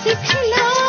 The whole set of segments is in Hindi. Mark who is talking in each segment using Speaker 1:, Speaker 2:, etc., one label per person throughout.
Speaker 1: सिखला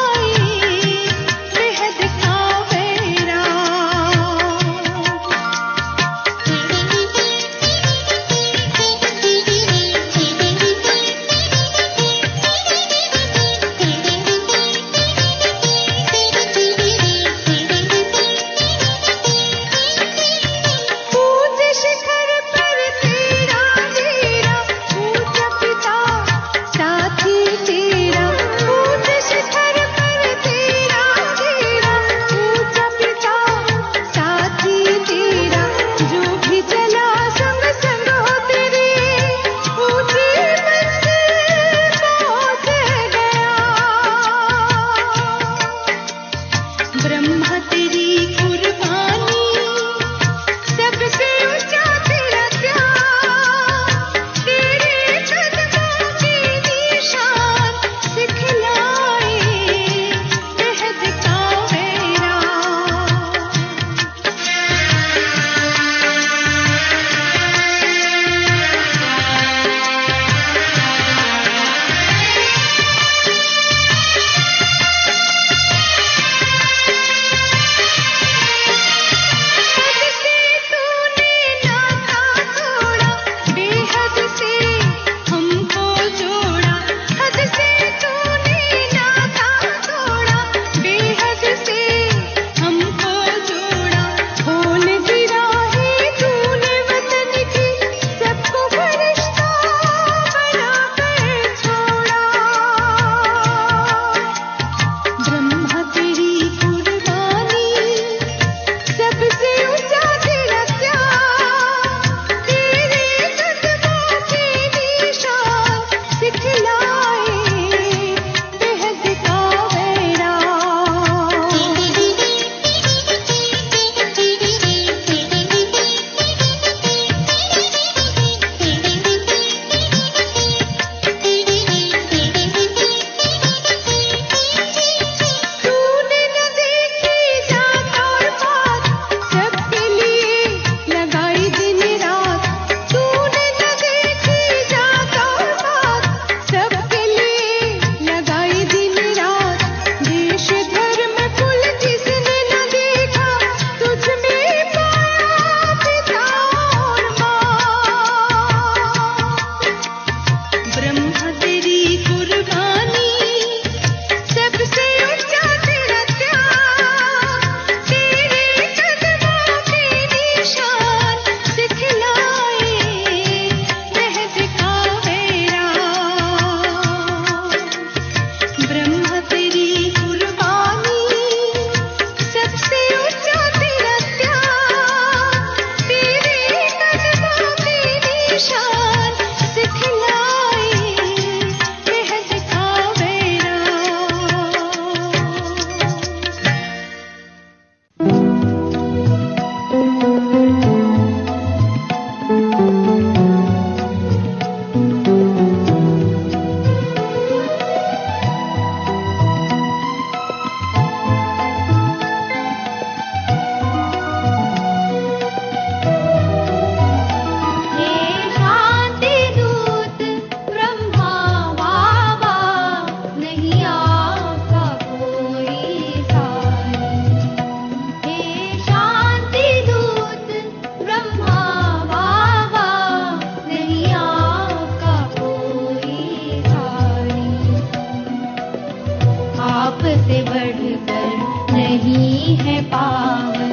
Speaker 1: आपसे बढ़कर नहीं है पावन,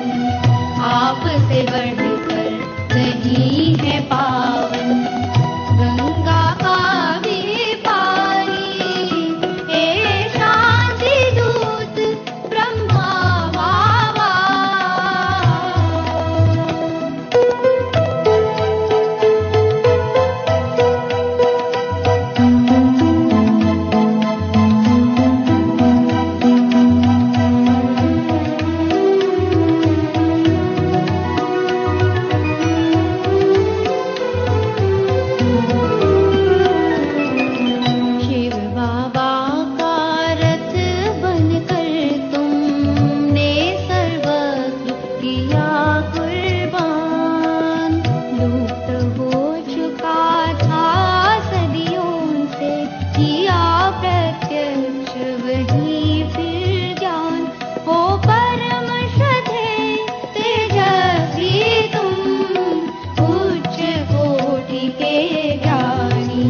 Speaker 1: आपसे बढ़कर नहीं है पावन। गंगा का भी पानी हे शांति दूत ब्रह्मा बाबा। शिव बाबा का रथ बनकर तुमने सर्वस्व किया कुर्बान। लुप्त हो चुका था सदियों से किया प्रत्यक्ष वही फिर ज्ञान। हो परम श्रद्धे तेजस्वी तुम, उच्च कोटि के ज्ञानी।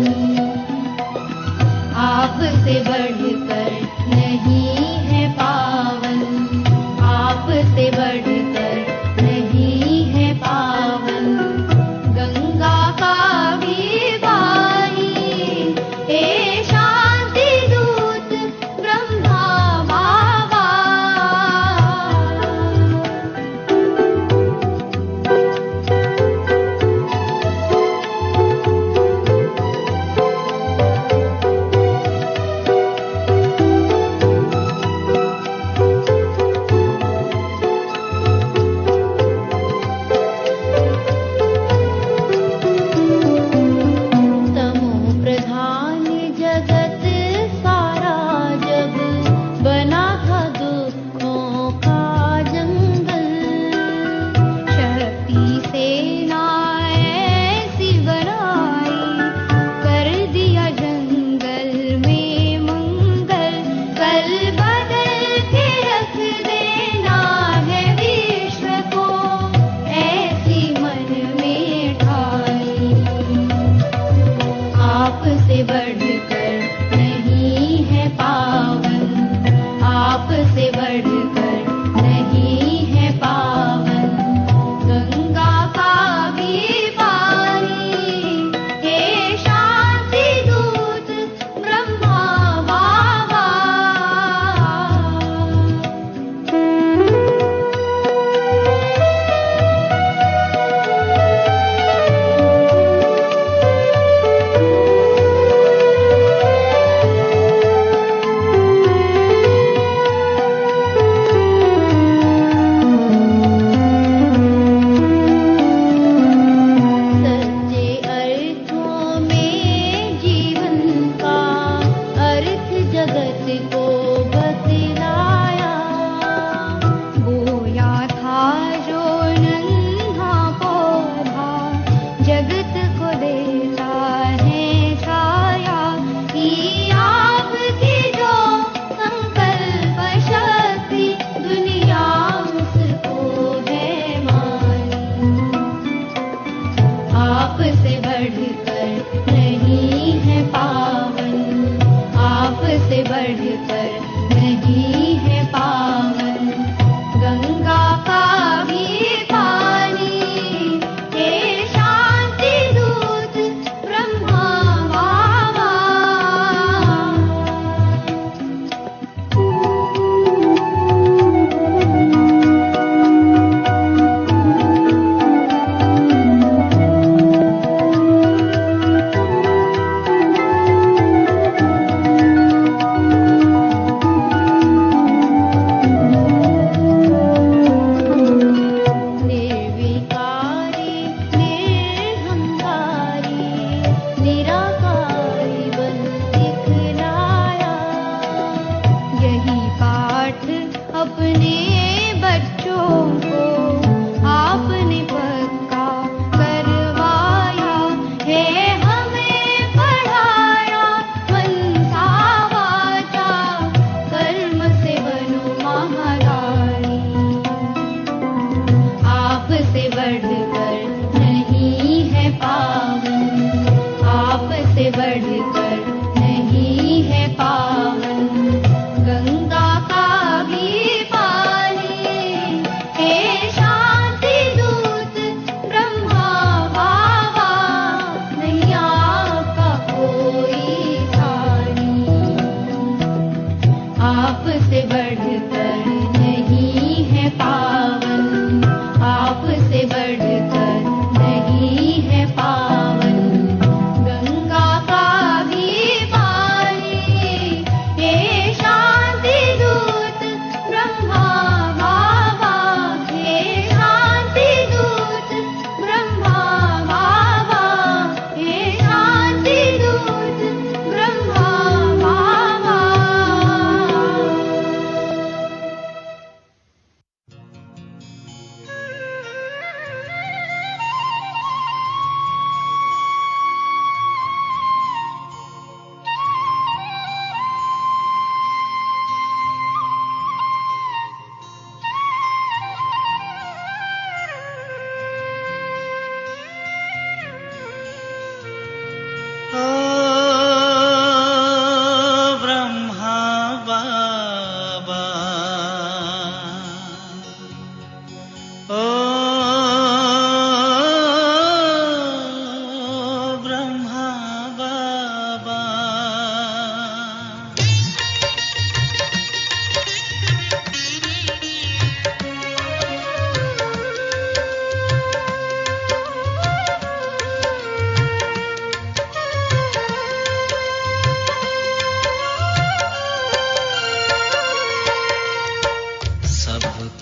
Speaker 1: आपसे बढ़कर नहीं है पावन, आपसे बढ़कर नहीं है पावन। गंगा का भी पानी हे शांति दूत ब्रह्मा बाबा। तमो प्रधान जगत सारा जब बना था दुखों का जंगल। शक्ति से ना ऐसी बनाई, कर दिया जंगल में मंगल। कल बदल के रख देना है विश्व को, ऐसी मन में ठानी। आपसे बढ़कर नहीं है पावन, आपसे बढ़कर नहीं है पावन। गंगा का भी पानी हे शांति दूत ब्रह्मा बाबा। सच्चे अर्थों में जीवन का अर्थ जगत को बतलाया। बोया था जो नन्हा पौधा, जगत को देता है छाया। ई आपकी जो संकल्प शक्ति, दुनिया उसको है मानी। आपसे बढ़कर नहीं है पावन, आपसे बढ़कर नहीं है पावन। गंगा का भी पानी हे शांति दूत ब्रह्मा बाबा।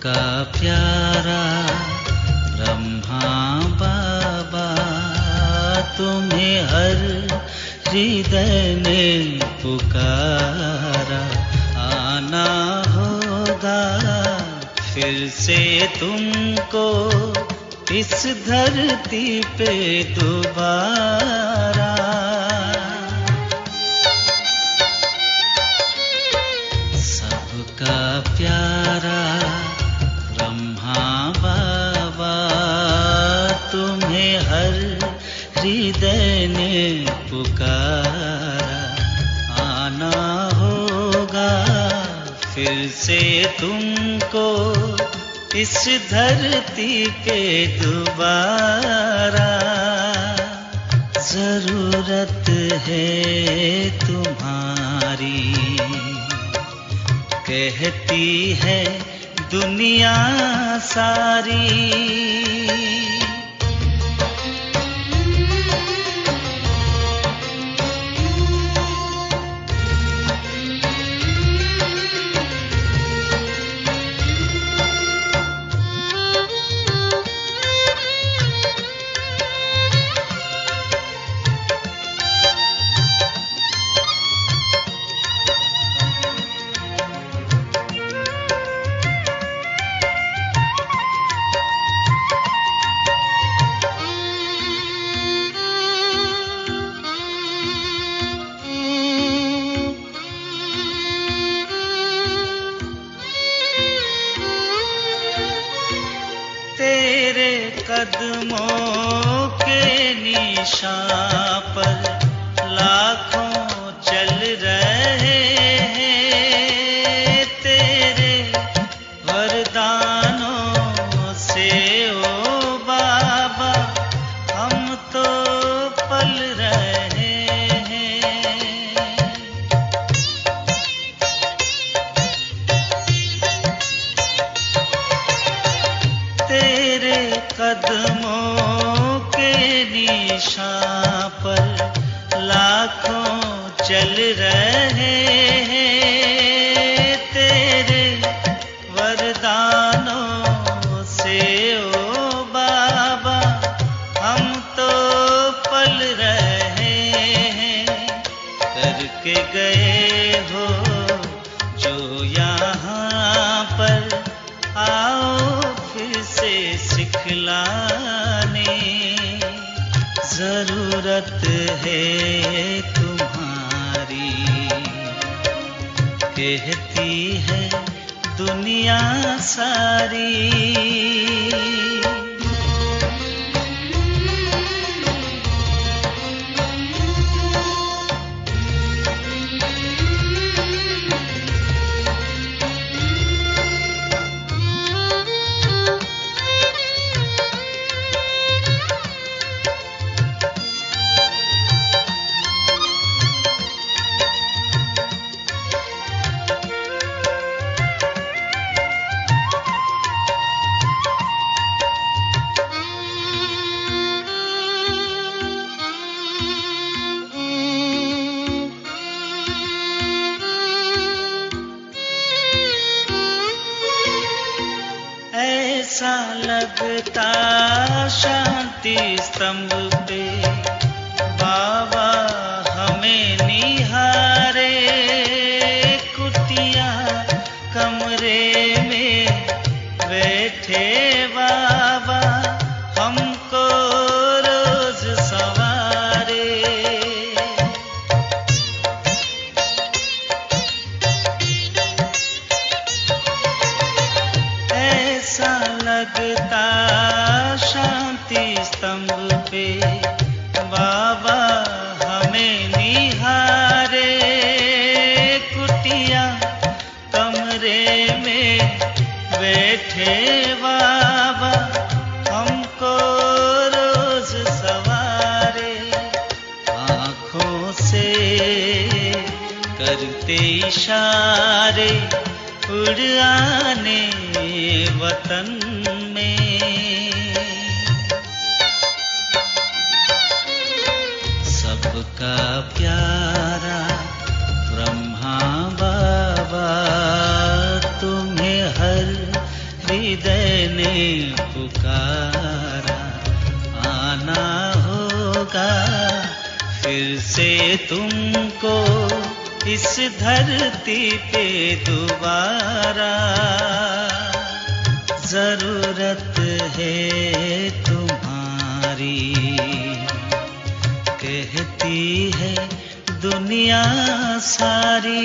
Speaker 2: सबका प्यारा ब्रह्मा बाबा, तुम्हें हर हृदय ने पुकारा। आना होगा फिर से तुमको इस धरती पे दोबारा। सबका प्यारा ब्रह्मा बाबा, तुम्हें हर हृदय ने पुकारा। आना होगा फिर से तुमको इस धरती पे दोबारा। जरूरत है तुम्हारी, कहती है दुनिया सारी। तेरे कदमों के निशान पर लाखों चल रहे हैं। तेरे वरदानों से ओ बाबा हम तो पल रहे हैं। तेरे कदमों के निशान पर लाखों चल रहे हैं। तेरे वरदानों से ओ बाबा हम तो पल रहे हैं। करके गए हो जो यहाँ पर, आओ फिर से सिखलाने। जरूरत है तुम्हारी, कहती है दुनिया सारी। ऐसा लगता शांति स्तंभ पे बाबा हमें निहारे। कुटिया कमरे में बैठे बाबा हमको रोज सवारे। ऐसा लगता शांति स्तंभ पे बाबा हमें निहारे। कुटिया कमरे में बैठे बाबा हमको रोज सवारे। आँखों से करते इशारे उड़ आने वतन में। सबका प्यारा ब्रह्मा बाबा, तुम्हें हर से तुमको इस धरती पे दोबारा जरूरत है तुम्हारी, कहती है दुनिया सारी।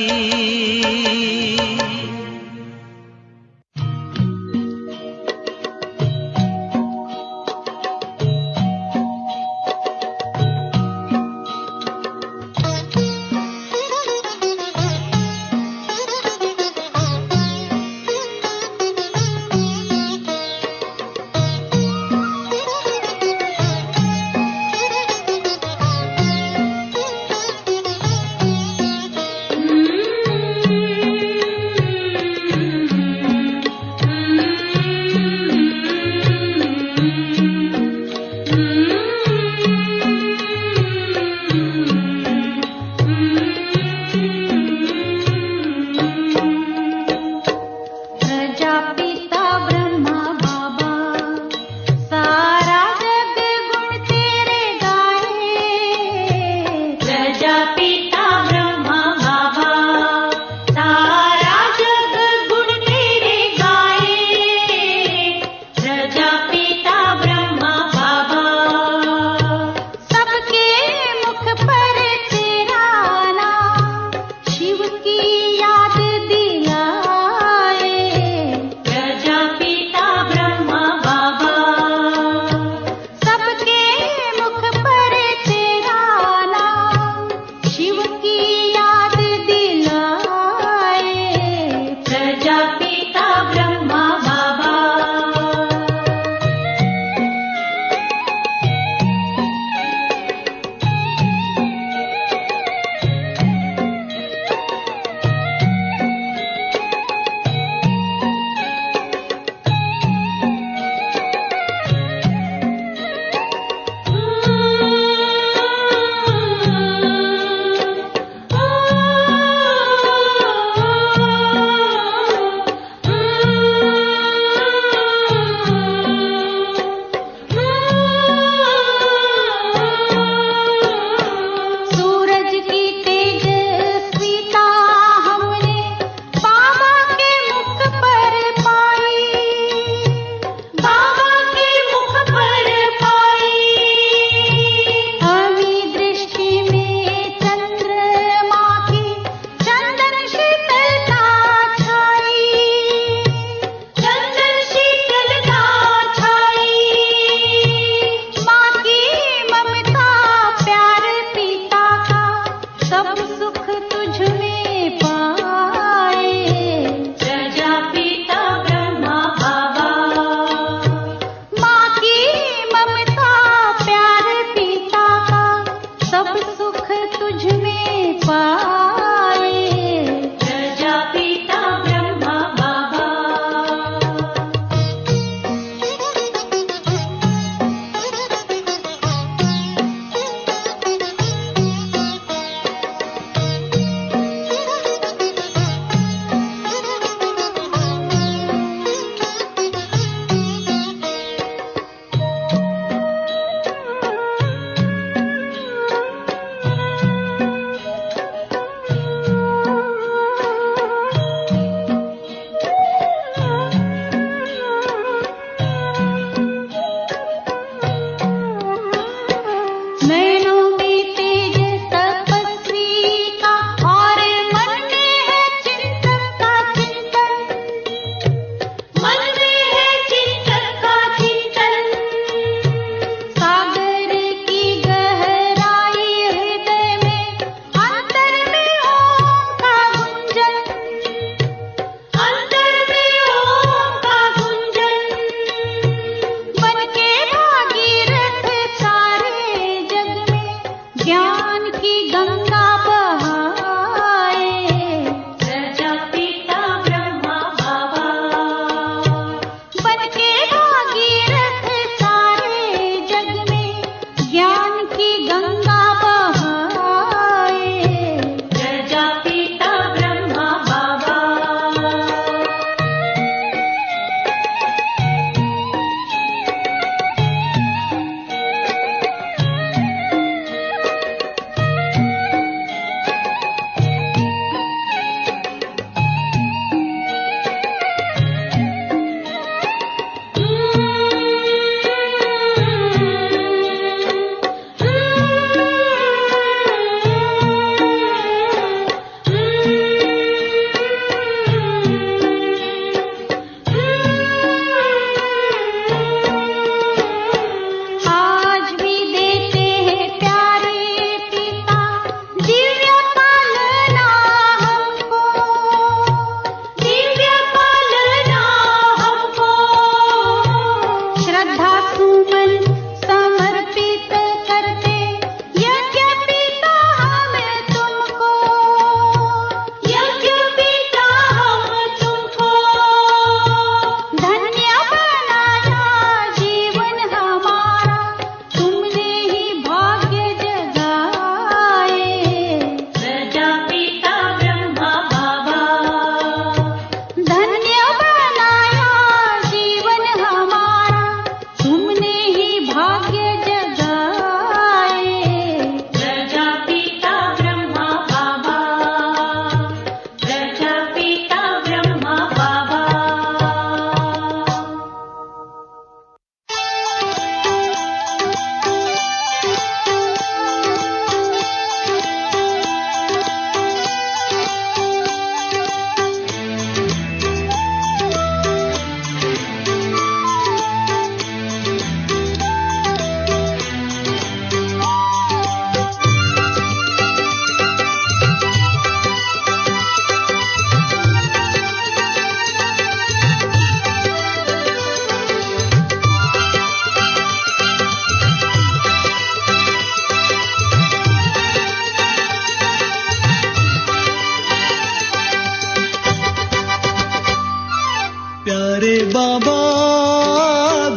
Speaker 3: बाबा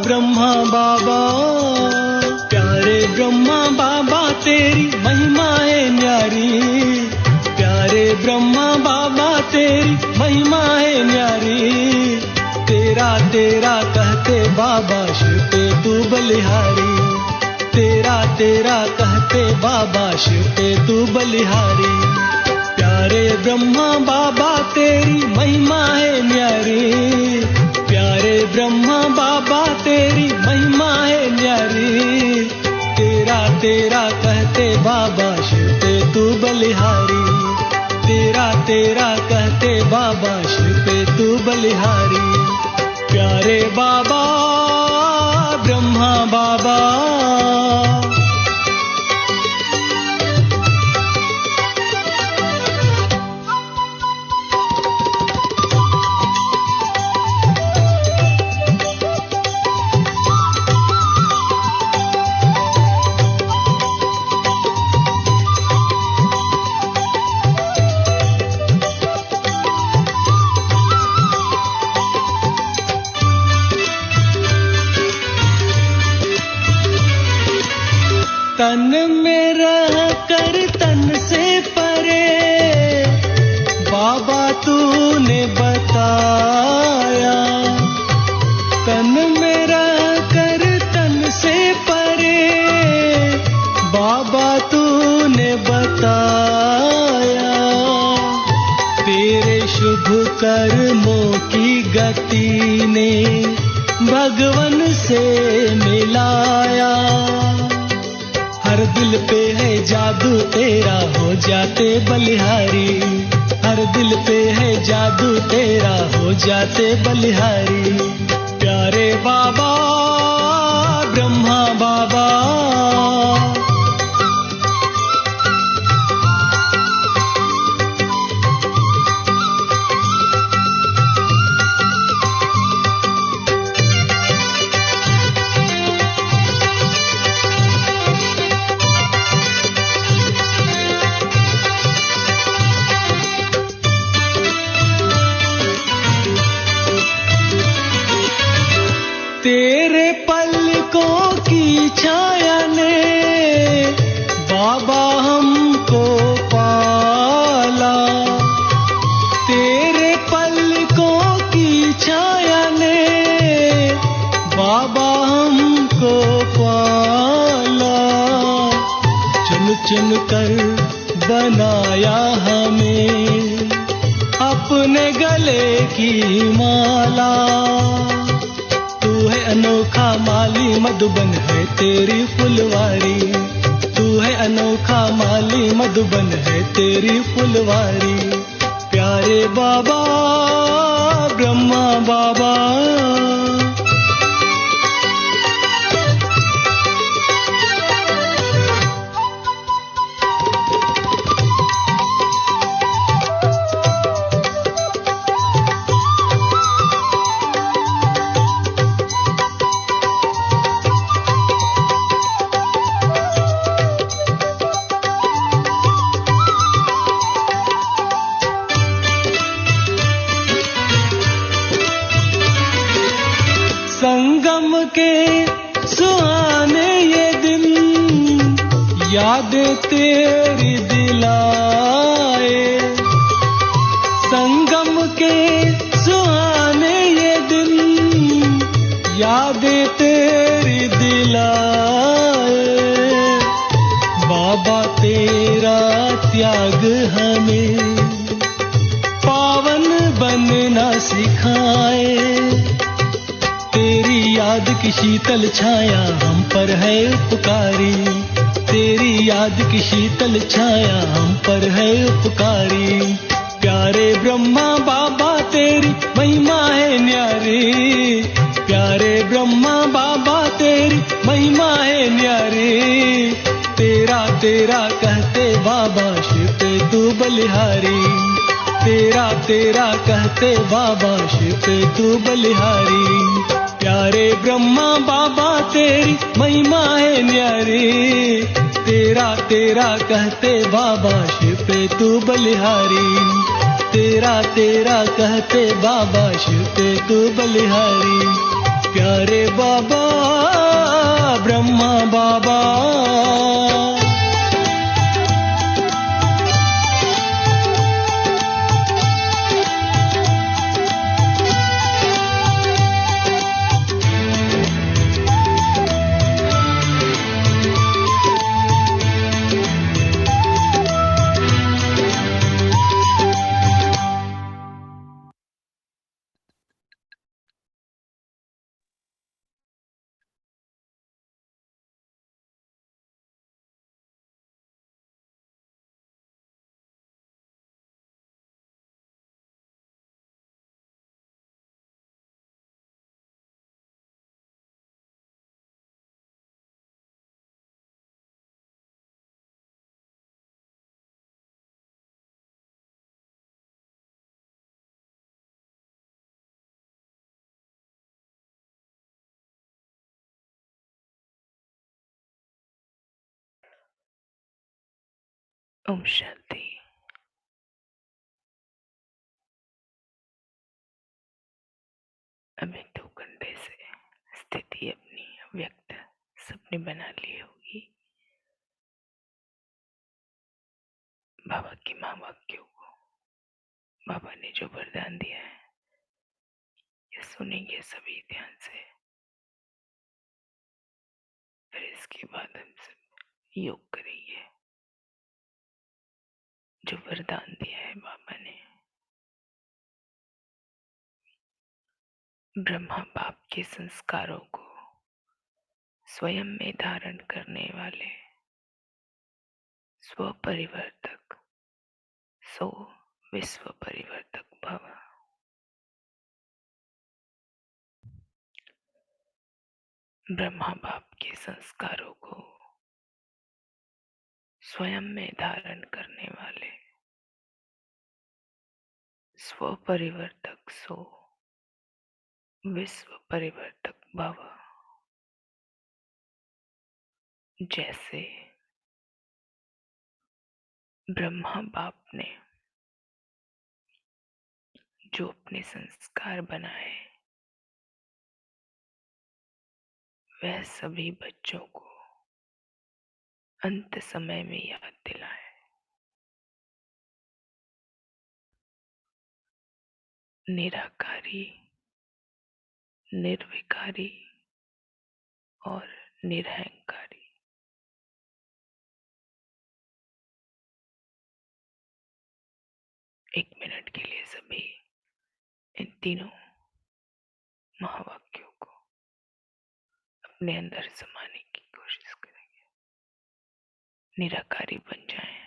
Speaker 3: ब्रह्मा बाबा, प्यारे ब्रह्मा बाबा तेरी महिमा है न्यारी, प्यारे ब्रह्मा बाबा तेरी महिमा है न्यारी। तेरा तेरा कहते बाबा शिव पे तू बलिहारी, तेरा तेरा कहते बाबा शिव पे तू बलिहारी। प्यारे ब्रह्मा बाबा तेरी महिमा है न्यारी, प्यारे ब्रह्मा बाबा तेरी महिमा है न्यारी। तेरा तेरा कहते बाबा शिव पे तू बलिहारी, तेरा तेरा कहते बाबा शिव पे तू बलिहारी। प्यारे बाबा ब्रह्मा बाबा, तन में रह कर तन से परे बाबा तूने बताया, तन में रह कर तन से परे बाबा तूने बताया। तेरे शुभ कर्मों की गति ने भगवन से मिलाया, हर दिल पे है जादू तेरा हो जाते बलिहारी, हर दिल पे है जादू तेरा हो जाते बलिहारी। प्यारे बाबा ब्रह्मा बाबा, तेरे पलकों की छाया ने बाबा हमको पाला, तेरे पलकों की छाया ने बाबा हमको पाला। चुन चुन कर बनाया हमें अपने गले की माला, अनोखा माली मधुबन है तेरी फुलवारी, तू है अनोखा माली मधुबन है तेरी फुलवारी। प्यारे बाबा ब्रह्मा बाबा, संगम के सुहाने ये दिन यादें तेरी दिलाए, संगम के सुहाने ये दिन यादें तेरी दिलाए। बाबा तेरा त्याग हमें पावन बनना सिखाए, तेरी याद की शीतल छाया हम पर है उपकारी, तेरी याद की शीतल छाया हम पर है उपकारी। प्यारे ब्रह्मा बाबा तेरी महिमा है न्यारी, प्यारे ब्रह्मा बाबा तेरी महिमा है न्यारी। तेरा तेरा कहते बाबा शिव पे तू बलिहारी, तेरा तेरा कहते बाबा शिव पे तू बलिहारी। प्यारे ब्रह्मा बाबा तेरी महिमा है न्यारी, तेरा तेरा कहते बाबा शिव पे तू बलिहारी, तेरा बेटा तेरा कहते बाबा शिव के तू बलिहारी। प्यारे बाबा ब्रह्मा बाबा,
Speaker 4: ओम शांति। अभी 2 घंटे से स्थिति अपनी व्यक्त सबने बना ली होगी। बाबा की महावाक्यों को बाबा ने जो वरदान दिया है ये सुनेंगे सभी ध्यान से। फिर इसके बाद हम सब योग करेंगे। जो वरदान दिया है बाबा ने, ब्रह्मा बाप के संस्कारों को स्वयं में धारण करने वाले स्व परिवर्तक सो विश्व परिवर्तक भव। ब्रह्मा बाप के संस्कारों को स्वयं में धारण करने वाले स्व परिवर्तक सो विश्व परिवर्तक भव। जैसे ब्रह्मा बाप ने जो अपने संस्कार बनाए वह सभी बच्चों को अंत समय में याद दिलाए। निराकारी, निर्विकारी और निरहंकारी। एक मिनट के लिए सभी इन तीनों महावाक्यों को अपने अंदर समाने की कोशिश करेंगे। निराकारी बन जाएं।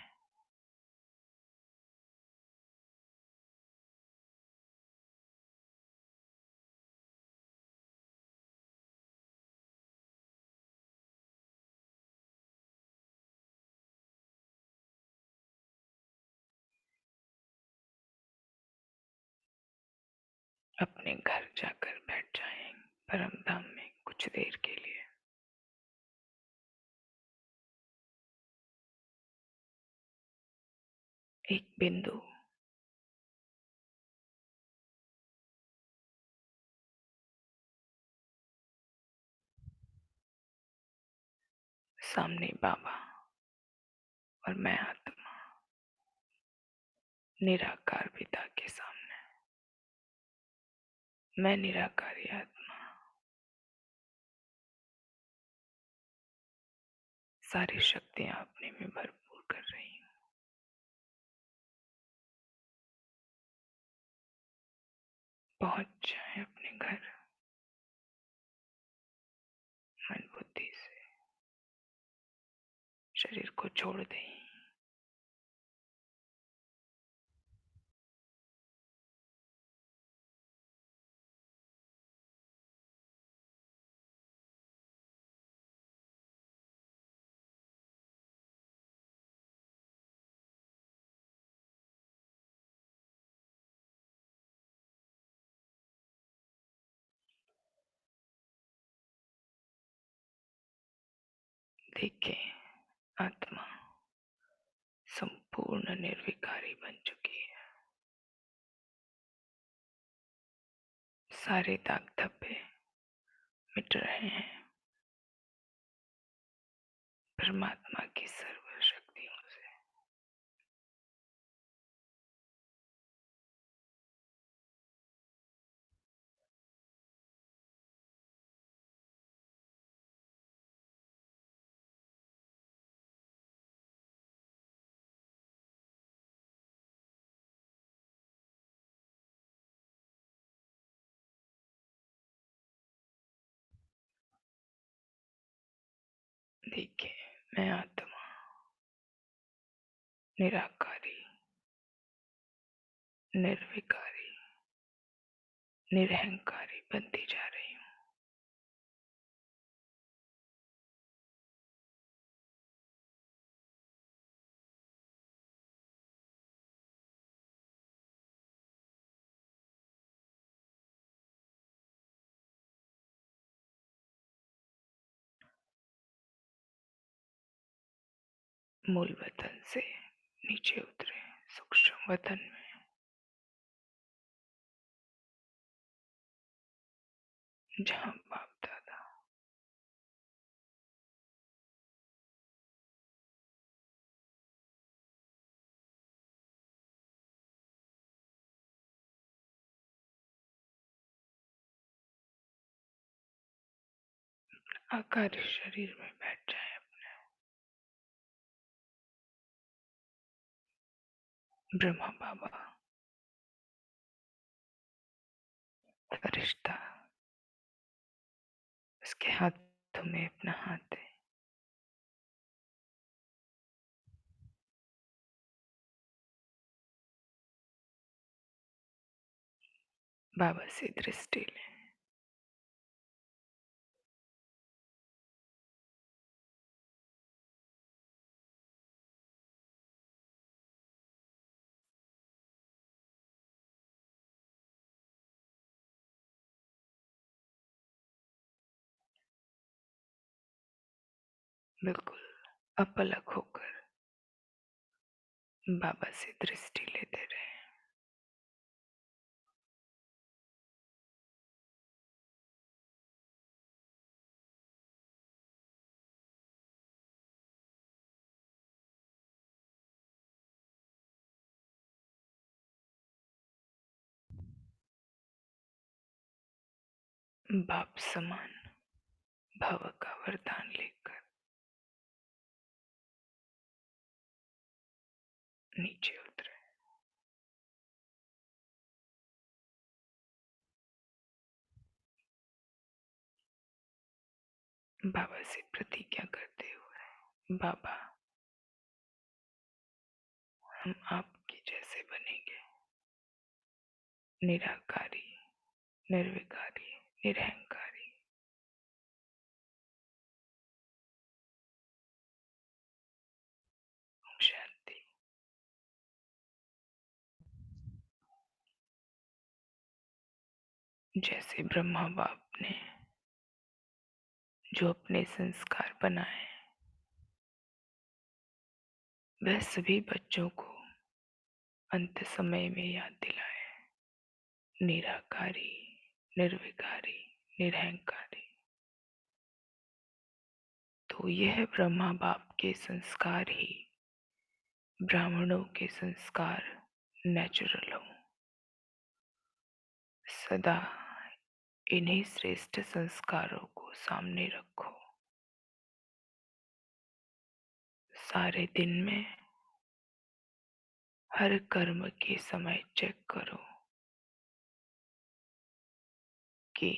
Speaker 4: अपने घर जाकर बैठ जाएं परम धाम में कुछ देर के लिए। एक बिंदु सामने बाबा और मैं आत्मा निराकार पिता के सामने। मैं निराकारी आत्मा सारी शक्तियां अपने में भरपूर कर रही हूँ। पहुंच जाए अपने घर मन बुद्धि से। शरीर को छोड़ दें। देखें आत्मा संपूर्ण निर्विकारी बन चुकी है। सारे दाग धब्बे मिट रहे हैं परमात्मा की सर्व शक्तियों से। देखिए, मैं आत्मा निराकारी, निर्विकारी, निरहंकारी बनती जा रही हूँ। मूल वतन से नीचे उतरे सूक्ष्म वतन में, जहाँ बाप दादा आकार शरीर में बैठ जाए अपने। ब्रह्मा बाबा फरिश्ता उसके हाथों में अपना हाथ है। बाबा से दृष्टि ले। बिल्कुल अपलक होकर बाबा से दृष्टि लेते रहे। बाप समान भव का वरदान लेकर नीचे उतरे। बाबा से प्रतिज्ञा करते हुए, बाबा हम आपके जैसे बनेंगे, निराकारी, निर्विकारी, निरहंकारी। ओम शांति। जैसे ब्रह्मा बाप ने जो अपने संस्कार बनाए, वह सभी बच्चों को अंत समय में याद दिलाए। निराकारी, निर्विकारी, निरहंकारी। तो यह ब्रह्मा बाप के संस्कार ही ब्राह्मणों के संस्कार नेचुरल हो। सदा इन्हीं श्रेष्ठ संस्कारों को सामने रखो। सारे दिन में हर कर्म के समय चेक करो कि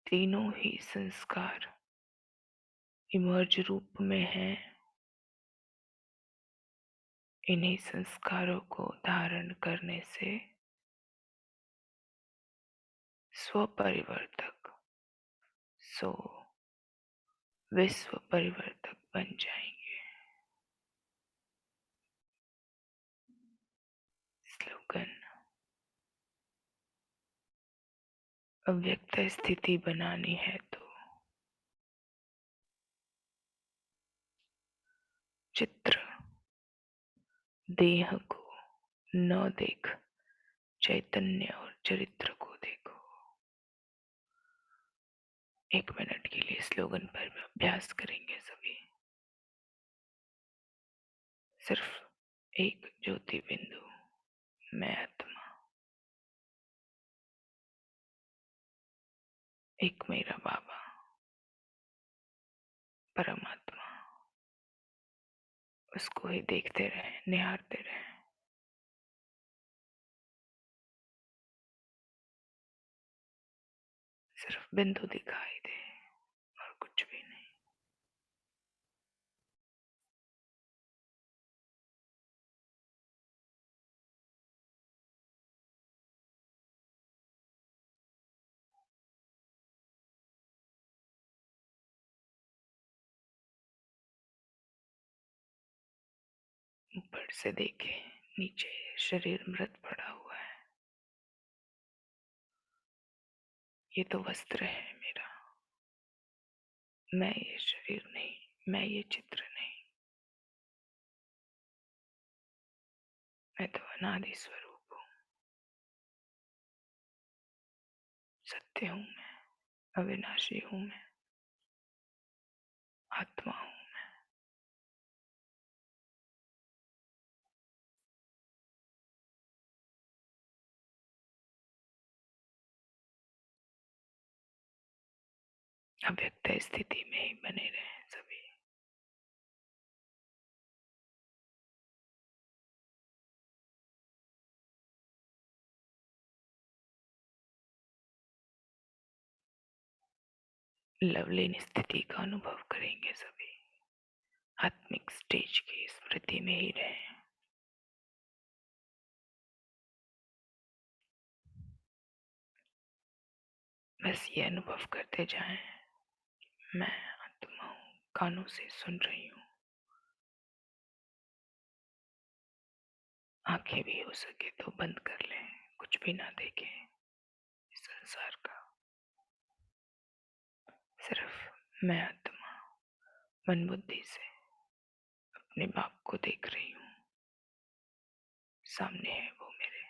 Speaker 4: तीनों ही संस्कार इमर्ज रूप में हैं। इन्हीं संस्कारों को धारण करने से स्वपरिवर्तक सो विश्व परिवर्तक बन जाएंगे। स्लोगन। अव्यक्त स्थिति बनानी है तो चित्र देह को न देख चैतन्य और चरित्र को देखो। 1 मिनट के लिए स्लोगन पर अभ्यास करेंगे सभी। सिर्फ एक ज्योति बिंदु, मैं आत्मा, एक मेरा बाबा परमात्मा, उसको ही देखते रहे, निहारते रहे। सिर्फ बिंदु दिखाई दे और कुछ भी नहीं। ऊपर से देखे, नीचे शरीर मृत पड़ा हुआ है। ये तो वस्त्र है मेरा, मैं ये शरीर नहीं, मैं ये चित्र नहीं। मैं तो अनादि स्वरूप हूँ, सत्य हूँ मैं, अविनाशी हूँ मैं, आत्मा हूँ। अव्यक्त स्थिति में ही बने रहे सभी। लवलीन स्थिति का अनुभव करेंगे सभी। आत्मिक स्टेज की स्मृति में ही रहे। बस ये अनुभव करते जाएं, मैं आत्मा हूँ, कानों से सुन रही हूँ। आंखें भी हो सके तो बंद कर लें, कुछ भी ना देखें इस संसार का। सिर्फ मैं आत्मा मन बुद्धि से अपने बाप को देख रही हूँ। सामने है वो मेरे,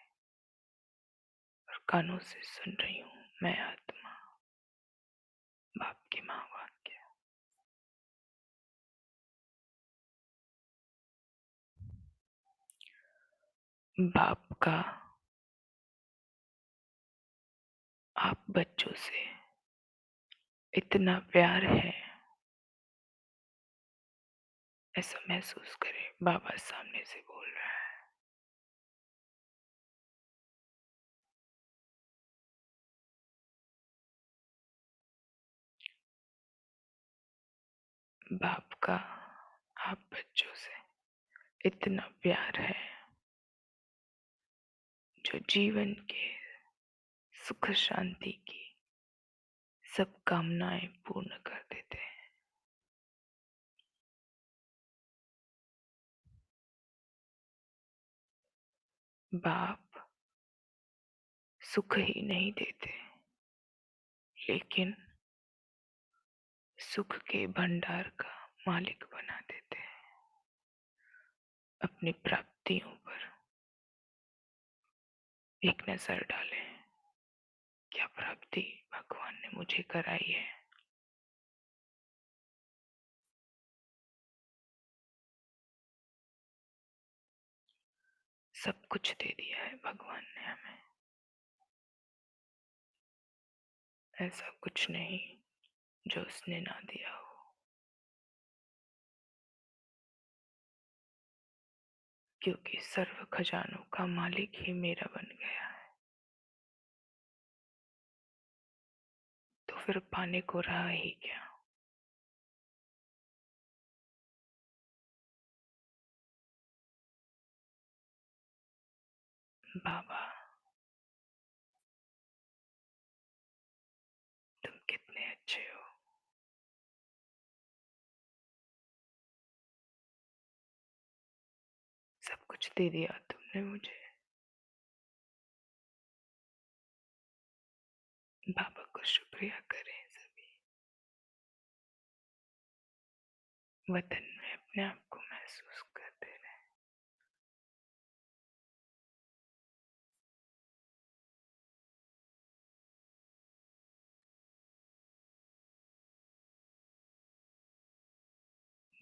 Speaker 4: और कानों से सुन रही हूँ, मैं आत्मा बाप की माँ वाक्य। बाप का आप बच्चों से इतना प्यार है, ऐसा महसूस करें। बाबा सामने से बोल रहा है। बाप का आप बच्चों से इतना प्यार है, जो जीवन के सुख शांति की सब कामनाएं पूर्ण कर देते हैं। बाप सुख ही नहीं देते, लेकिन सुख के भंडार का मालिक बना देते हैं। अपनी प्राप्तियों पर एक नजर डालें, क्या प्राप्ति भगवान ने मुझे कराई है। सब कुछ दे दिया है भगवान ने हमें, ऐसा कुछ नहीं जो उसने ना दिया हो। क्योंकि सर्व खजानों का मालिक ही मेरा बन गया है, तो फिर पाने को रहा ही क्या। बाबा तुम कितने अच्छे हो, सब कुछ दे दिया तुमने मुझे। बाबा को शुक्रिया करें सभी। वतन में अपने आप को महसूस करते रहे।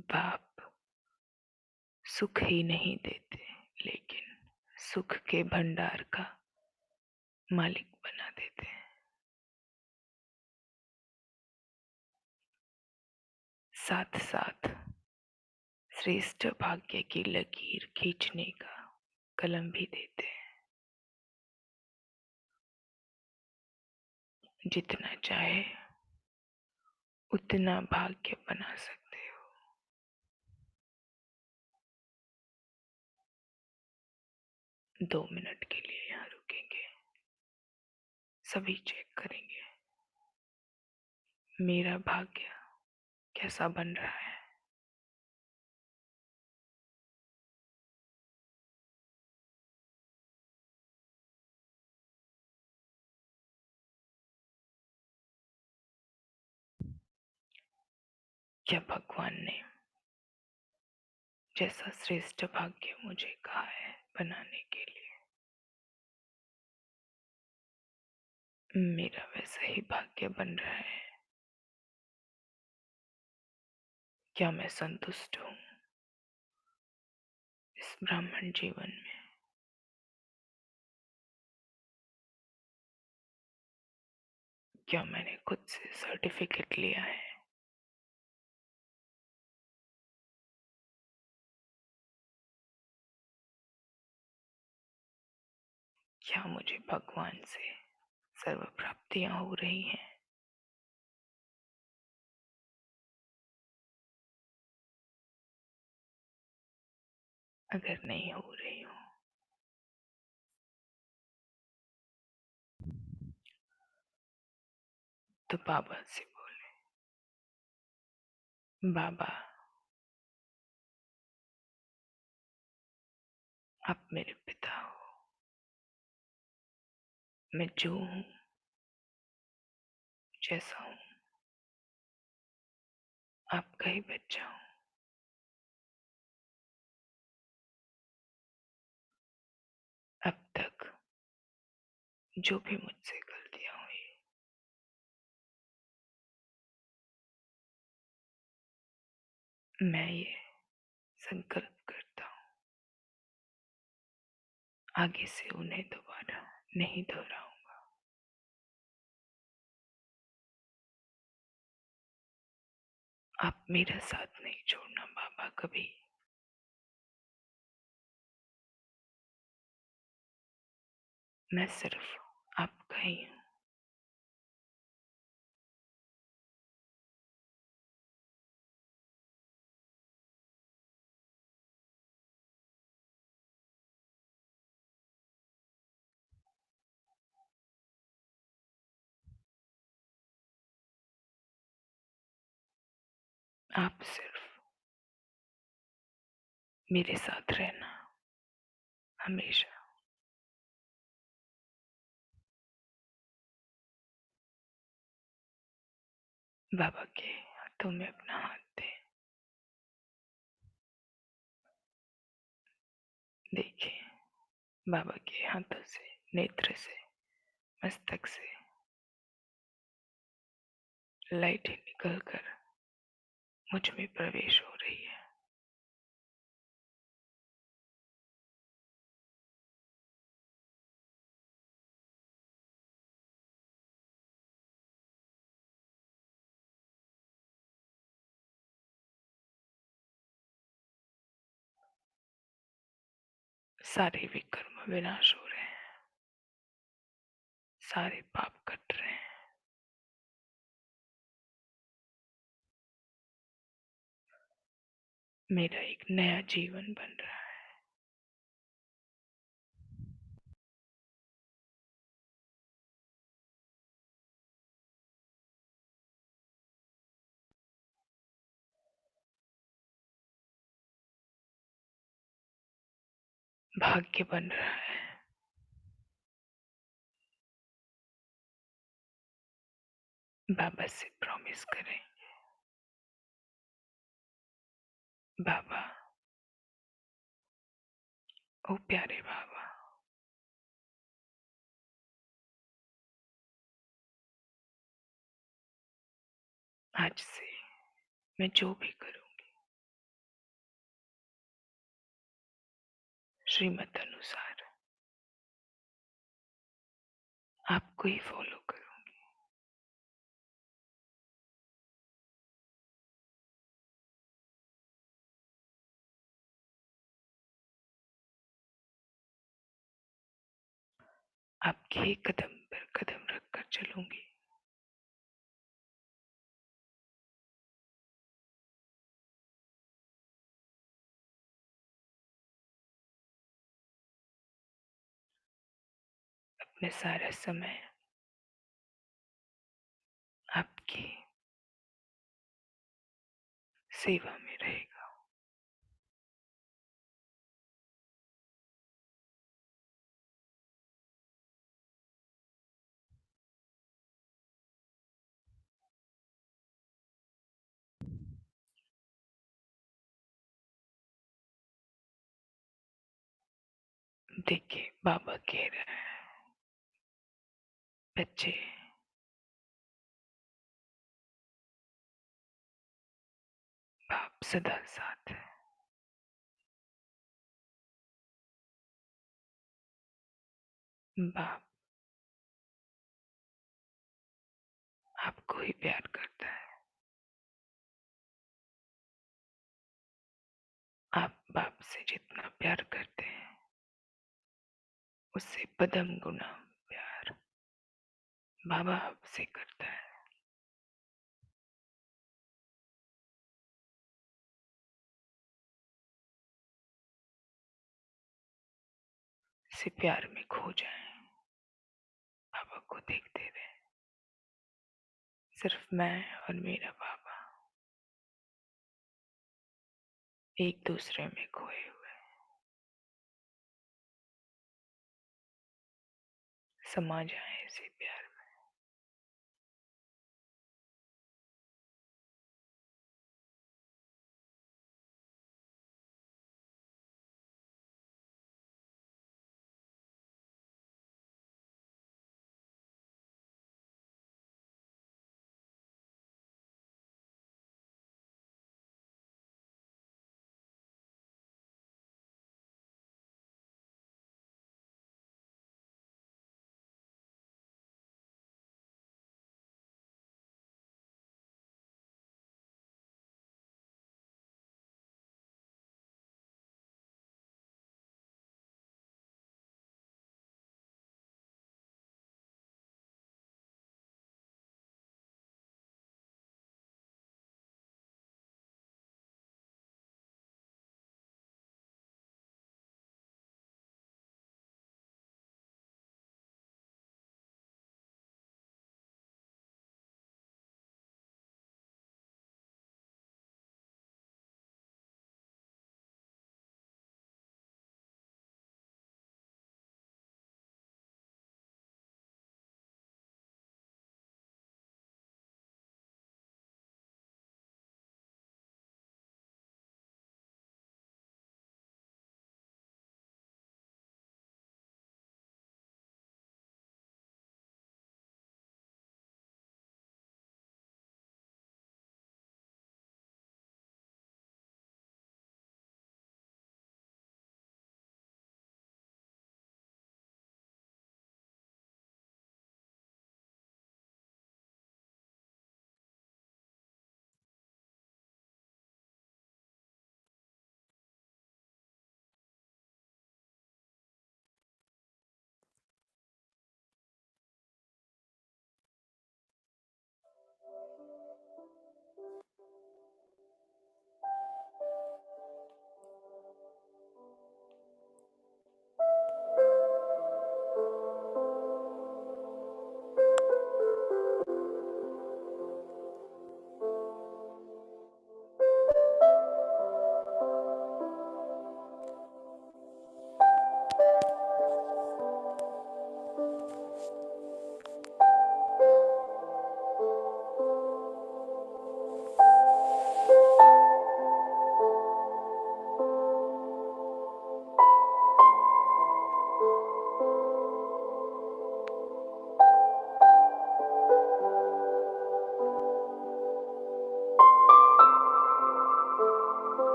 Speaker 4: बाप सुख ही नहीं देते, लेकिन सुख के भंडार का मालिक बना देते हैं। साथ साथ श्रेष्ठ भाग्य की लकीर खींचने का कलम भी देते हैं। जितना चाहे उतना भाग्य बना सकते हो। दो मिनट के लिए यहाँ रुकेंगे, सभी चेक करेंगे मेरा भाग्य कैसा बन रहा है। क्या भगवान ने जैसा श्रेष्ठ भाग्य मुझे कहा है बनाने के लिए, मेरा वैसा ही भाग्य बन रहा है? क्या मैं संतुष्ट हूँ इस ब्राह्मण जीवन में? क्या मैंने खुद से सर्टिफिकेट लिया है? क्या मुझे भगवान से सर्व प्राप्तियां हो रही हैं? अगर नहीं हो रही हो तो बाबा से बोले, बाबा आप मेरे पिता हो, मैं जो हूँ जैसा हूँ आपका ही बच्चा हूँ। अब तक जो भी मुझसे गलतियां हुई मैं ये संकल्प करता हूँ आगे से उन्हें दोबारा नहीं दोहराऊंगा। आप मेरा साथ नहीं छोड़ना बाबा कभी। मैं सिर्फ आपका ही हूँ। आप सिर्फ मेरे साथ रहना हमेशा। बाबा के हाथों में अपना हाथ दे। देखिए बाबा के हाथों से, नेत्र से, मस्तक से लाइट निकल कर मुझ में प्रवेश हो रही है। सारे विकर्म विनाश हो रहे हैं, सारे पाप कट रहे हैं। मेरा एक नया जीवन बन रहा है। भाग्य बन रहा है। बाबा से प्रॉमिस करें, बाबा, ओ प्यारे बाबा, आज से मैं जो भी करूंगी श्रीमत अनुसार आपको ही फॉलो करूंगी। आपके कदम पर कदम रखकर चलूंगी। अपने सारा समय आपकी सेवा में रहेगा। देखिए, बाबा कह रहे हैं, बच्चे, बाप सदा साथ है। बाप आपको ही प्यार करता है। आप बाप से जितना प्यार करते हैं, उससे पदम गुना प्यार बाबा आपसे करता है। इसी प्यार में खो जाएं, बाबा को देखते रहे। सिर्फ मैं और मेरा बाबा एक दूसरे में खोए हुए, समा जाए इसी प्यार में।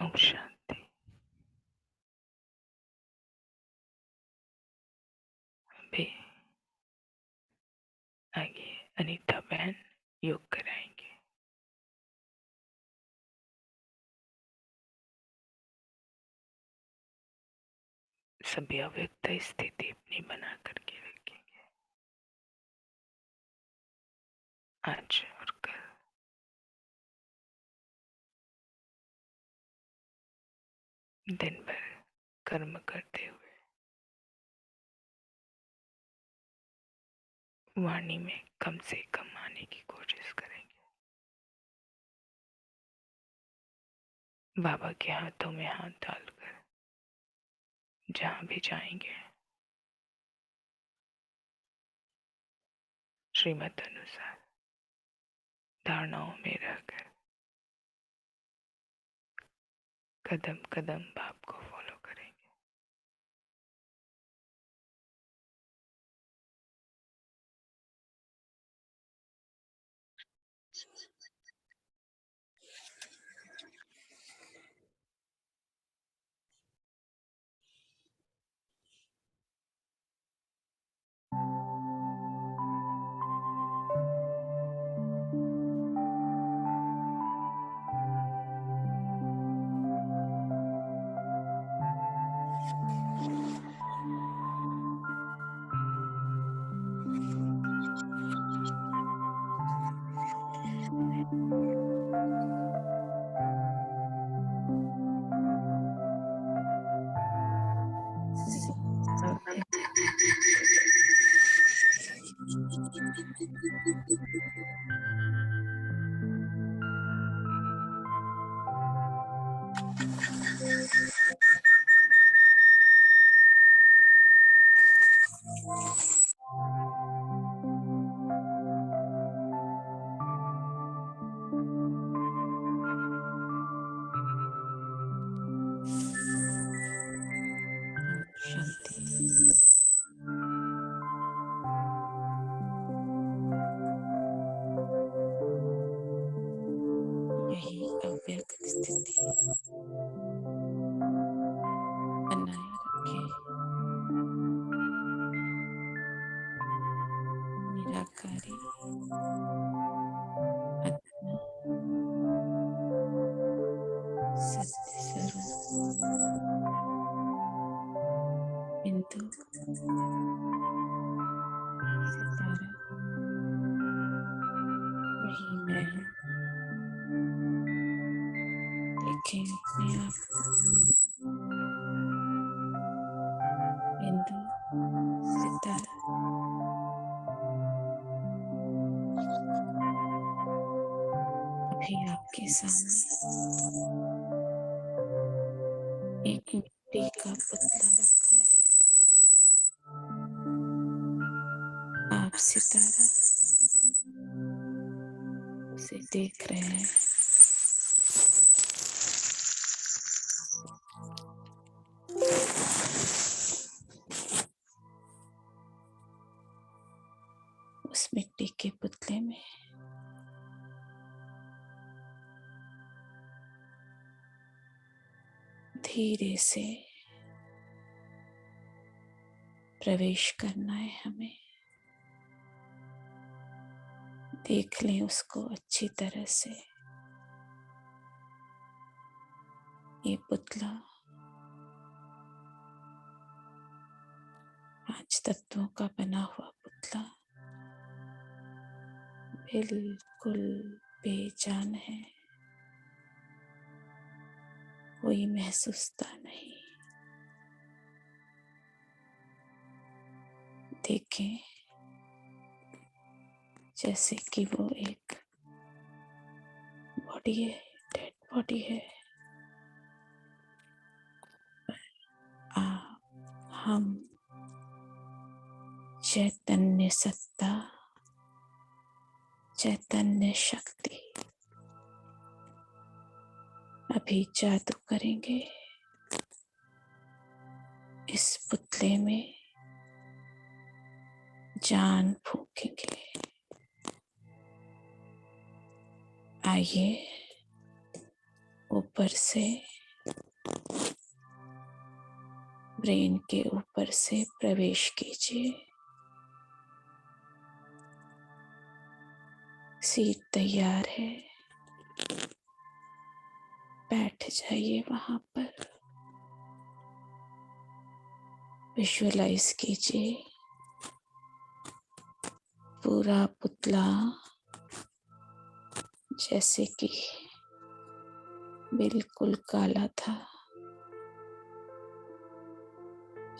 Speaker 4: ओम शांति। अभी आगे अनीता बहन योग कराएंगे। सभी अव्यक्त स्थिति अपनी बना करके रखेंगे। आज और कल दिन भर कर्म करते हुए वाणी में कम से कम आने की कोशिश करेंगे। बाबा के हाथों में हाथ डालकर जहां भी जाएंगे श्रीमत अनुसार धारणाओं में रहकर कदम कदम बाप को फॉलो करेंगे।
Speaker 5: यही अव्यक्त स्थिति बनाए रखे। निराकारी आत्मा सत्य स्वरूप बिंदु सितारा वही मैं हूँ। देखें अपने आप को बिंदु सितारा अभी आपके सामने एक मिट्टी का पुतला रखा है। आप सितारा उसे देख रहे हैं। उस मिट्टी के पुतले में धीरे से प्रवेश करना है हमें। देख लें उसको अच्छी तरह से। ये पुतला 5 तत्वों का बना हुआ पुतला बिल्कुल बेजान है। कोई महसूसता नहीं। देखें जैसे कि वो एक बॉडी है, डेड बॉडी है। हम चैतन्य सत्ता, चैतन्य शक्ति अभी जादू करेंगे इस पुतले में, जान फूकेंगे। आइए ऊपर से ब्रेन के ऊपर से प्रवेश कीजिए। सीट तैयार है, बैठ जाइए वहां पर। विजुअलाइज कीजिए पूरा पुतला जैसे कि बिल्कुल काला था।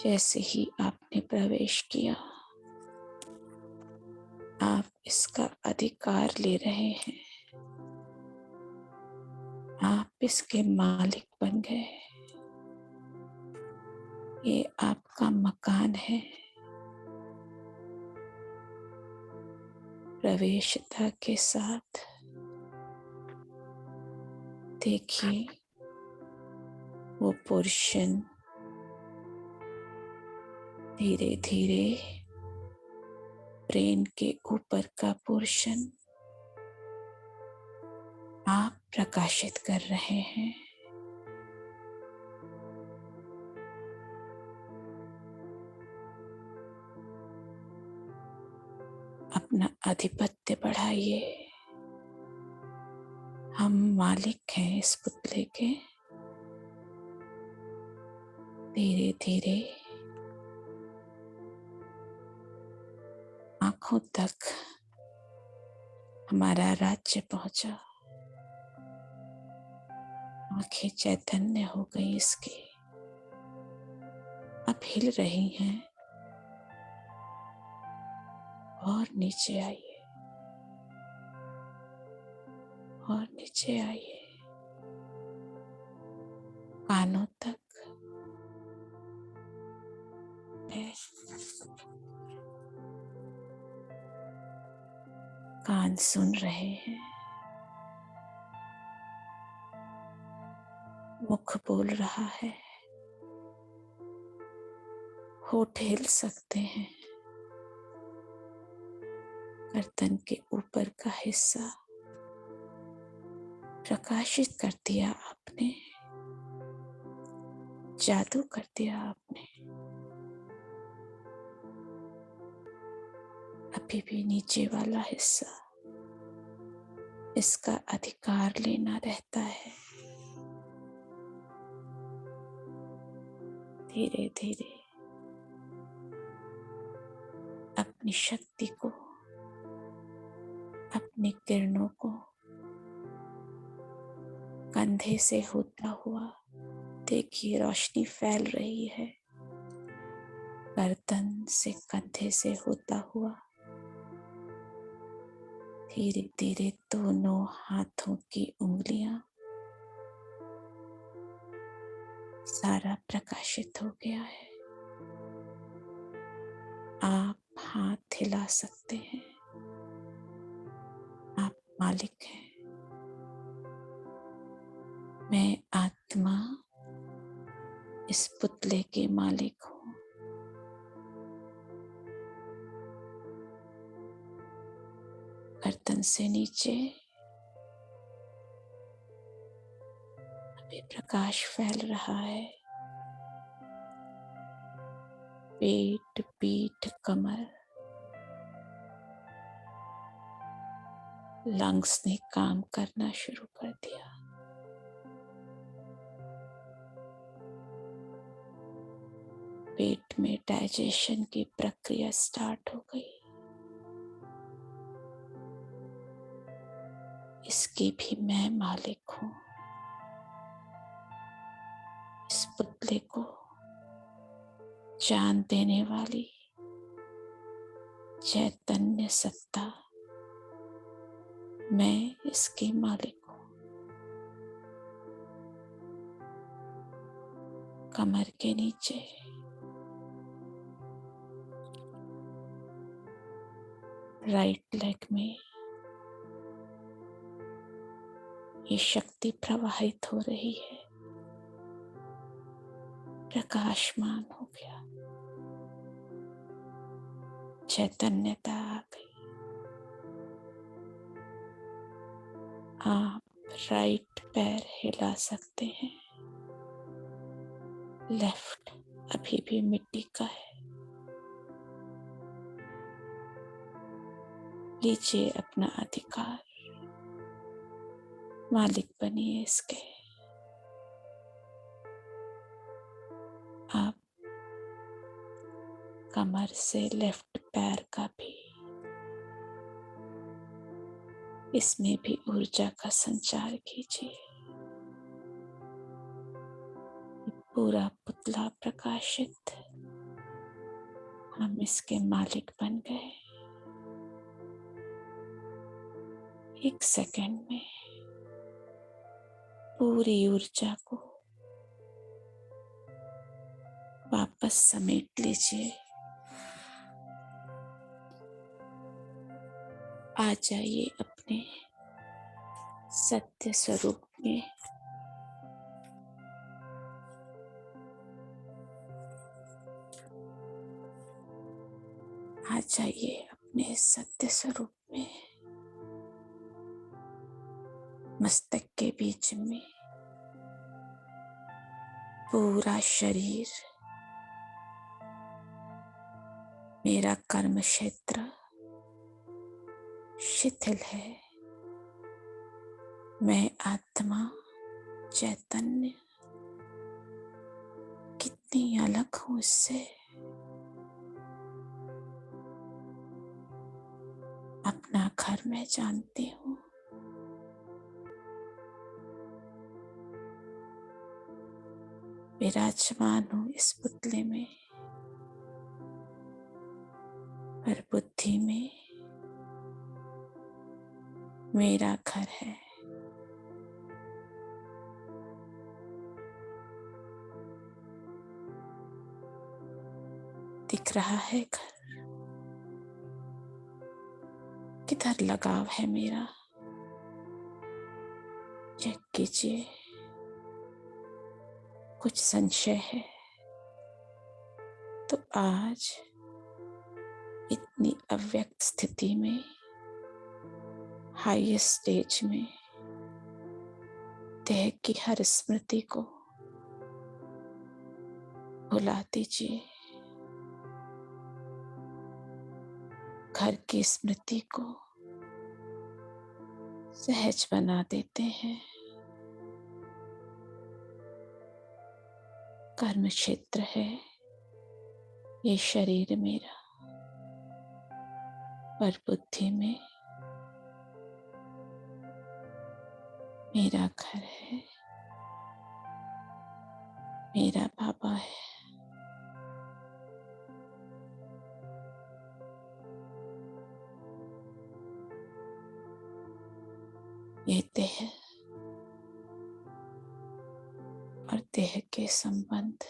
Speaker 5: जैसे ही आपने प्रवेश किया, आप इसका अधिकार ले रहे हैं। आप इसके मालिक बन गए। ये आपका मकान है। प्रवेशता के साथ देखिए वो पोर्शन धीरे धीरे ब्रेन के ऊपर का पोर्शन आप प्रकाशित कर रहे हैं। अपना आधिपत्य बढ़ाइए। हम मालिक हैं इस पुतले के। धीरे धीरे आंखों तक हमारा राज्य पहुंचा। आंखें चैतन्य हो गई इसकी, अब हिल रही हैं। और नीचे आइए, और नीचे आइए, कानों तक है। कान सुन रहे हैं, मुख बोल रहा है, होठ हिल सकते हैं। गर्दन के ऊपर का हिस्सा प्रकाशित कर दिया आपने, जादू कर दिया आपने। अभी भी नीचे वाला हिस्सा, इसका अधिकार लेना रहता है। धीरे धीरे अपनी शक्ति को, अपनी किरणों को कंधे से होता हुआ देखिए, रोशनी फैल रही है। गर्दन से कंधे से होता हुआ धीरे धीरे दोनों हाथों की उंगलियां सारा प्रकाशित हो गया है। आप हाथ हिला सकते हैं। आप मालिक हैं। मैं आत्मा इस पुतले के मालिक हूं। गर्दन से नीचे अभी प्रकाश फैल रहा है। पेट, पीठ, कमर, लंग्स ने काम करना शुरू कर दिया। पेट में डाइजेशन की प्रक्रिया स्टार्ट हो गई। इसकी भी मैं मालिक हूं। इस पुतले को जान देने वाली चैतन्य सत्ता, मैं इसकी मालिक हूं। कमर के नीचे राइट लेग में ये शक्ति प्रवाहित हो रही है। प्रकाशमान हो गया, चैतन्यता आ गई। आप राइट पैर हिला सकते हैं। लेफ्ट अभी भी मिट्टी का है। लीजिए अपना अधिकार, मालिक बनिए इसके। आप कमर से लेफ्ट पैर का भी, इसमें भी ऊर्जा का संचार कीजिए। पूरा पुतला प्रकाशित, हम इसके मालिक बन गए। 1 सेकंड में पूरी ऊर्जा को वापस समेट लीजिए। आ जाइए अपने सत्य स्वरूप में। आ जाइए अपने सत्य स्वरूप में। मस्तक के बीच में पूरा शरीर, मेरा कर्म क्षेत्र शिथिल है। मैं आत्मा चैतन्य कितनी अलग हूं इससे। अपना घर मैं जानती हूँ। विराजमान हूँ इस पुतले में, पर बुद्धि में मेरा घर है। दिख रहा है घर, किधर लगाव है मेरा, चेक कीजिए। कुछ संशय है तो आज इतनी अव्यक्त स्थिति में, हाईएस्ट स्टेज में, देह की हर स्मृति को भुला दीजिए। घर की स्मृति को सहज बना देते हैं। कर्म क्षेत्र है ये शरीर मेरा, पर बुद्धि में मेरा घर है, मेरा बाबा है। ये देह और देह के संबंध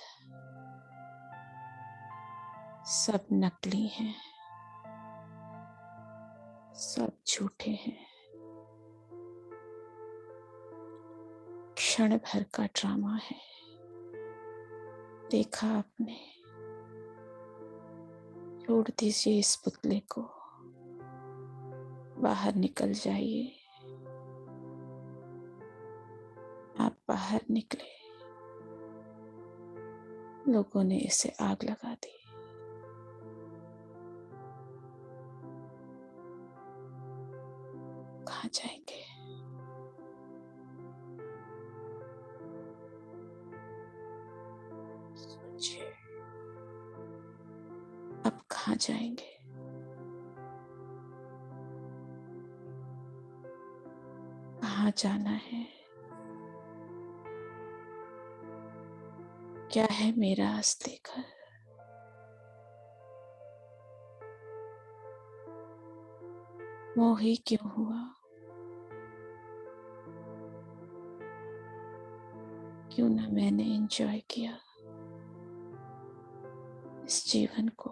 Speaker 5: सब नकली हैं, सब झूठे हैं। क्षण भर का ड्रामा है। देखा आपने, छोड़ दीजिए इस पुतले को, बाहर निकल जाइए। आप बाहर निकले, लोगों ने इसे आग लगा दी। कहाँ जाएंगे? सोचिए, अब कहाँ जाएंगे? कहाँ जाना है? क्या है मेरा असली घर? मोह ही क्यों हुआ? क्यों ना मैंने एंजॉय किया इस जीवन को?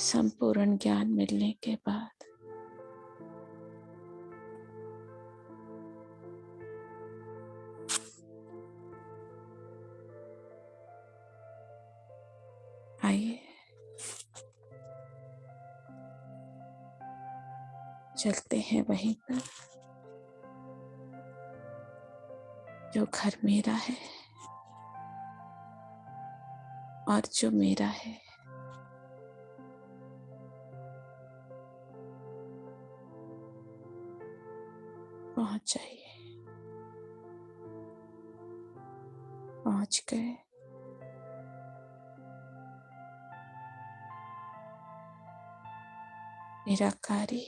Speaker 5: संपूर्ण ज्ञान मिलने के बाद आइए चलते हैं वहीं पर जो घर मेरा है। और जो मेरा है पहुंच जाइए। पहुंच गए। निराकारी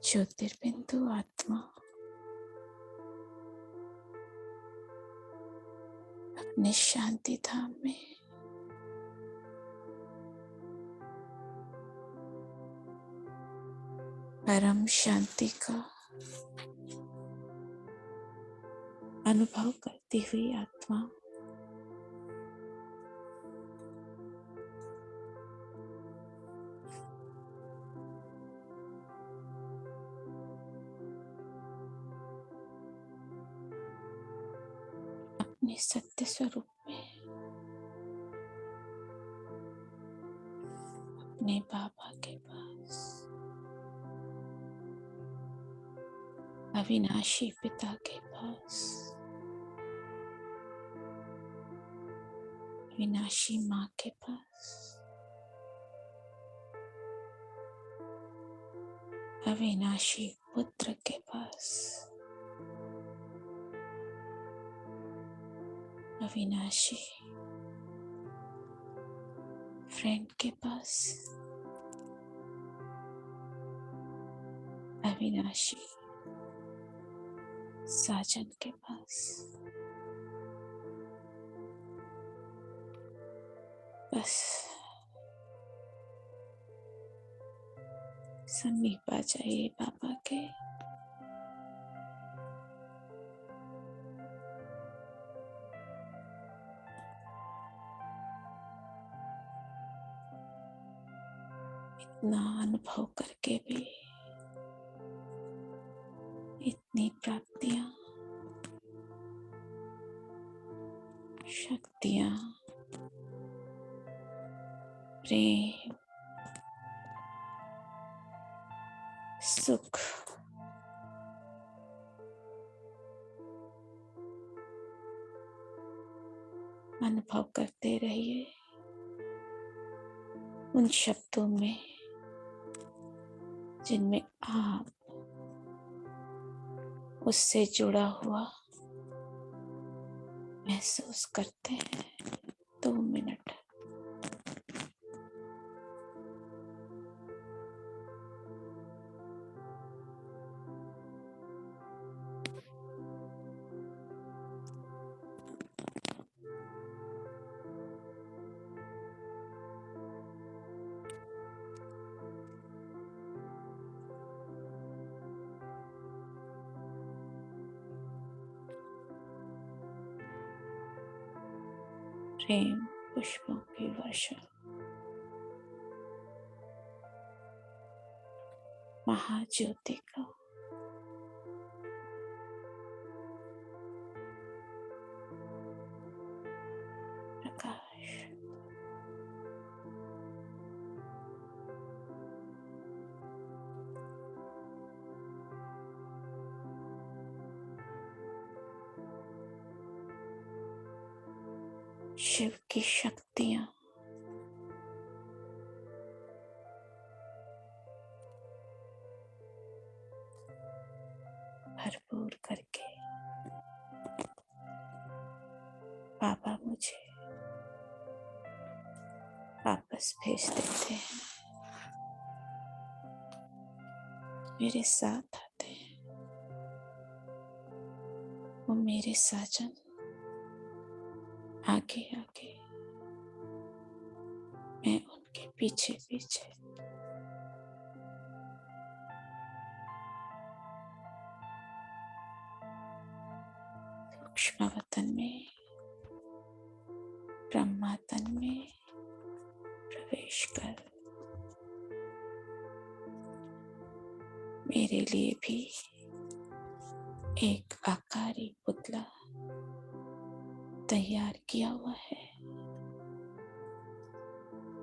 Speaker 5: ज्योतिर्बिंदु आत्मा अपने शांति धाम में परम शांति का अनुभव करती हुई आत्मा अपने सत्य स्वरूप में अपने बाबा के पास, अविनाशी पिता के पास, अविनाशी माँ के पास, अविनाशी पुत्र के पास, अविनाशी फ्रेंड के पास, अविनाशी साजन के पास बस समीप आ जाइए बाबा के। इतना अनुभव करके भी, इतनी प्राप्तियां, शक्तियां, प्रेम, सुख, अनुभव करते रहिए उन शब्दों में जिनमें आप उससे जुड़ा हुआ महसूस करते हैं। 2 मिनट। प्रेम पुष्पों की वर्षा, महाज्योति का प्रकाश, शिव की शक्तियां भरपूर करके बाबा मुझे वापस भेज देते हैं, मेरे साथ आते हैं। वो मेरे साजन आगे आगे, मैं उनके पीछे पीछे। सूक्ष्म वतन में, ब्रह्मातन में प्रवेश कर मेरे लिए भी एक आकारी पुतला तैयार किया हुआ है।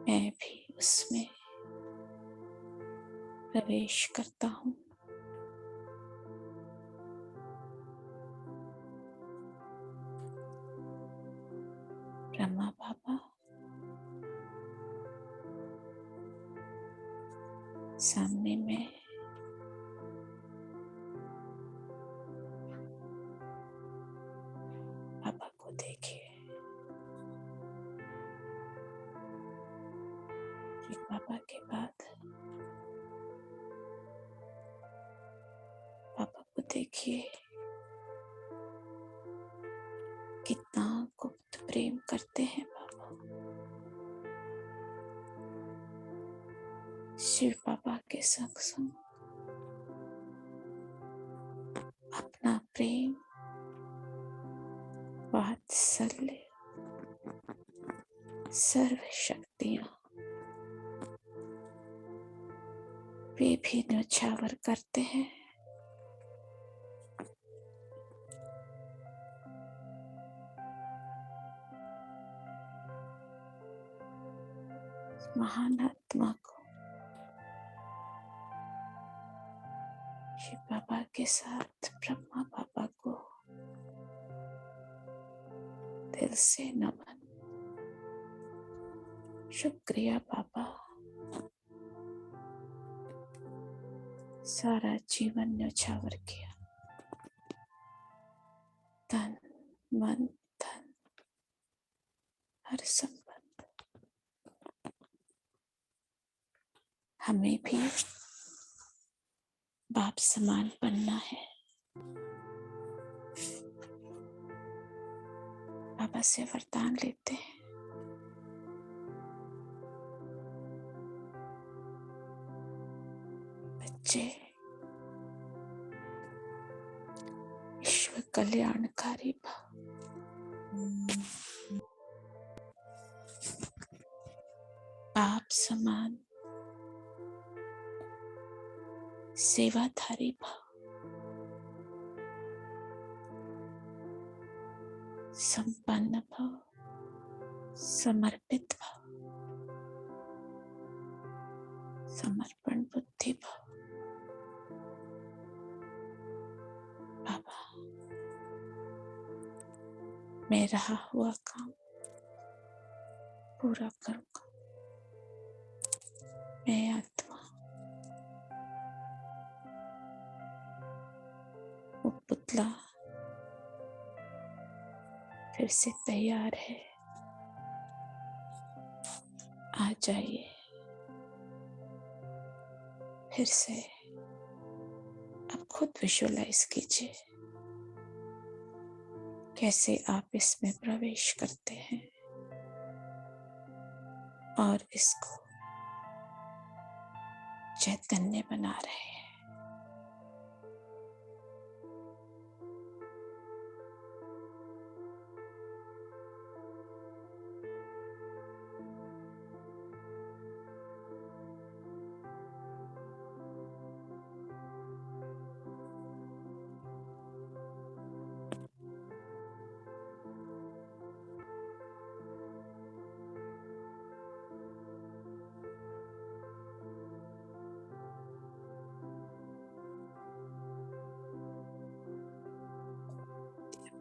Speaker 5: मैं भी उसमें प्रवेश करता हूँ। सामने में पापा को देखिए। फिर पापा के बाद पापा को देखिए, कितना गुप्त प्रेम करते हैं पापा। शिव पापा के संग संग अपना प्रेम, वात्सल्य, सर्व शक्तियां वे भी न्यौछावर करते हैं। महान आत्मा को शिव बाबा के साथ ब्रह्मा बाबा को दिल से नमन। शुक्रिया बाबा, सारा जीवन न्यौछावर किया। तन मन धन हर संबंध हमें भी बाप समान बनना है। बाबा से वरदान लेते हैं। बच्चे विश्व कल्याणकारी भव, बाप समान सेवाधारी भव, संपन्न भव, समर्पित भव, समर्पण बुद्धि भव। बाबा, मैं रहा हुआ काम पूरा करूंगा। मैं आत्मा वो पुतला फिर से तैयार है। आ जाइए, फिर से अब खुद विजुअलाइज कीजिए कैसे आप इसमें प्रवेश करते हैं और इसको चैतन्य बना रहे हैं।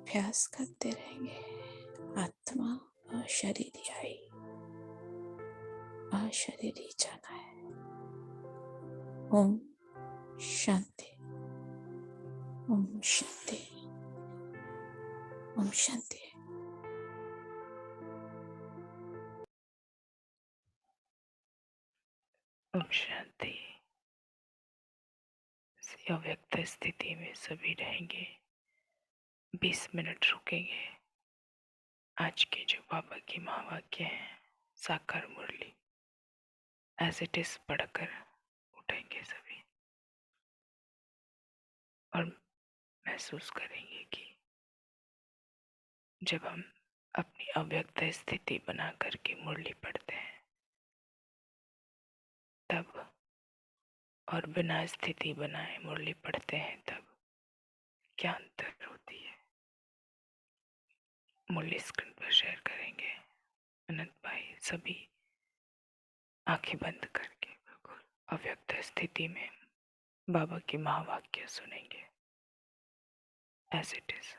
Speaker 5: अभ्यास करते रहेंगे। आत्मा अशरीरी आई, अशरीरी जाना है। ओम शांति, ओम शांति, ओम शांति।
Speaker 4: ओम शांति। इस अव्यक्त स्थिति में सभी रहेंगे। 20 मिनट रुकेंगे। आज के जो बाबा की महावाक्य है, साकार मुरली एज इट इज पढ़कर उठेंगे सभी और महसूस करेंगे कि जब हम अपनी अव्यक्त स्थिति बना करके मुरली पढ़ते हैं तब, और बिना स्थिति बनाए मुरली पढ़ते हैं तब क्या अंतर होती है। मुरली स्क्रीन पर शेयर करेंगे। अनंत भाई सभी आंखें बंद करके बिल्कुल अव्यक्त स्थिति में बाबा की महावाक्य सुनेंगे एज इट इज।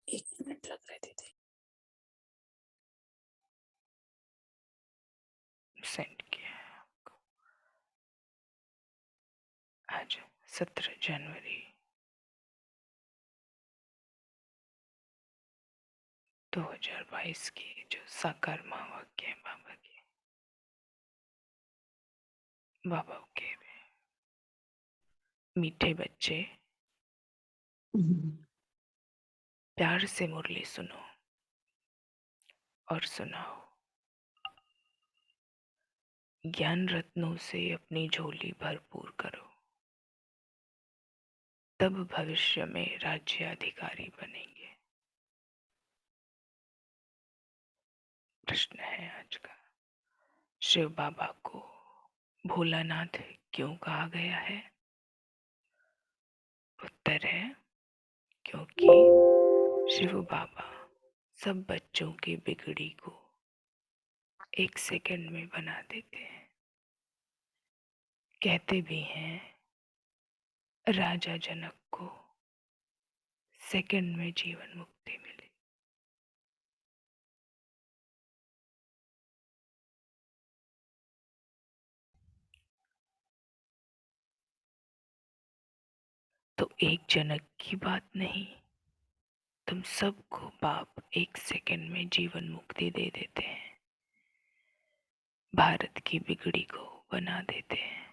Speaker 5: 1 मिनट लग रहे थे।
Speaker 4: सेंड किया है आपको। आज 17 जनवरी 2022 की जो साकार महावाक्य है बाबा के, बाबा के मीठे बच्चे प्यार से मुरली सुनो और सुनाओ, ज्ञान रत्नों से अपनी झोली भरपूर करो, तब भविष्य में राज्याधिकारी बनेंगे। प्रश्न है आज का, शिव बाबा को भोलानाथ क्यों कहा गया है? उत्तर है, क्योंकि शिव बाबा सब बच्चों की बिगड़ी को 1 सेकंड में बना देते हैं। कहते भी हैं राजा जनक को सेकंड में जीवन मुक्ति मिली। तो एक जनक की बात नहीं, तुम सबको बाप 1 सेकंड में जीवन मुक्ति दे देते हैं, भारत की बिगड़ी को बना देते हैं,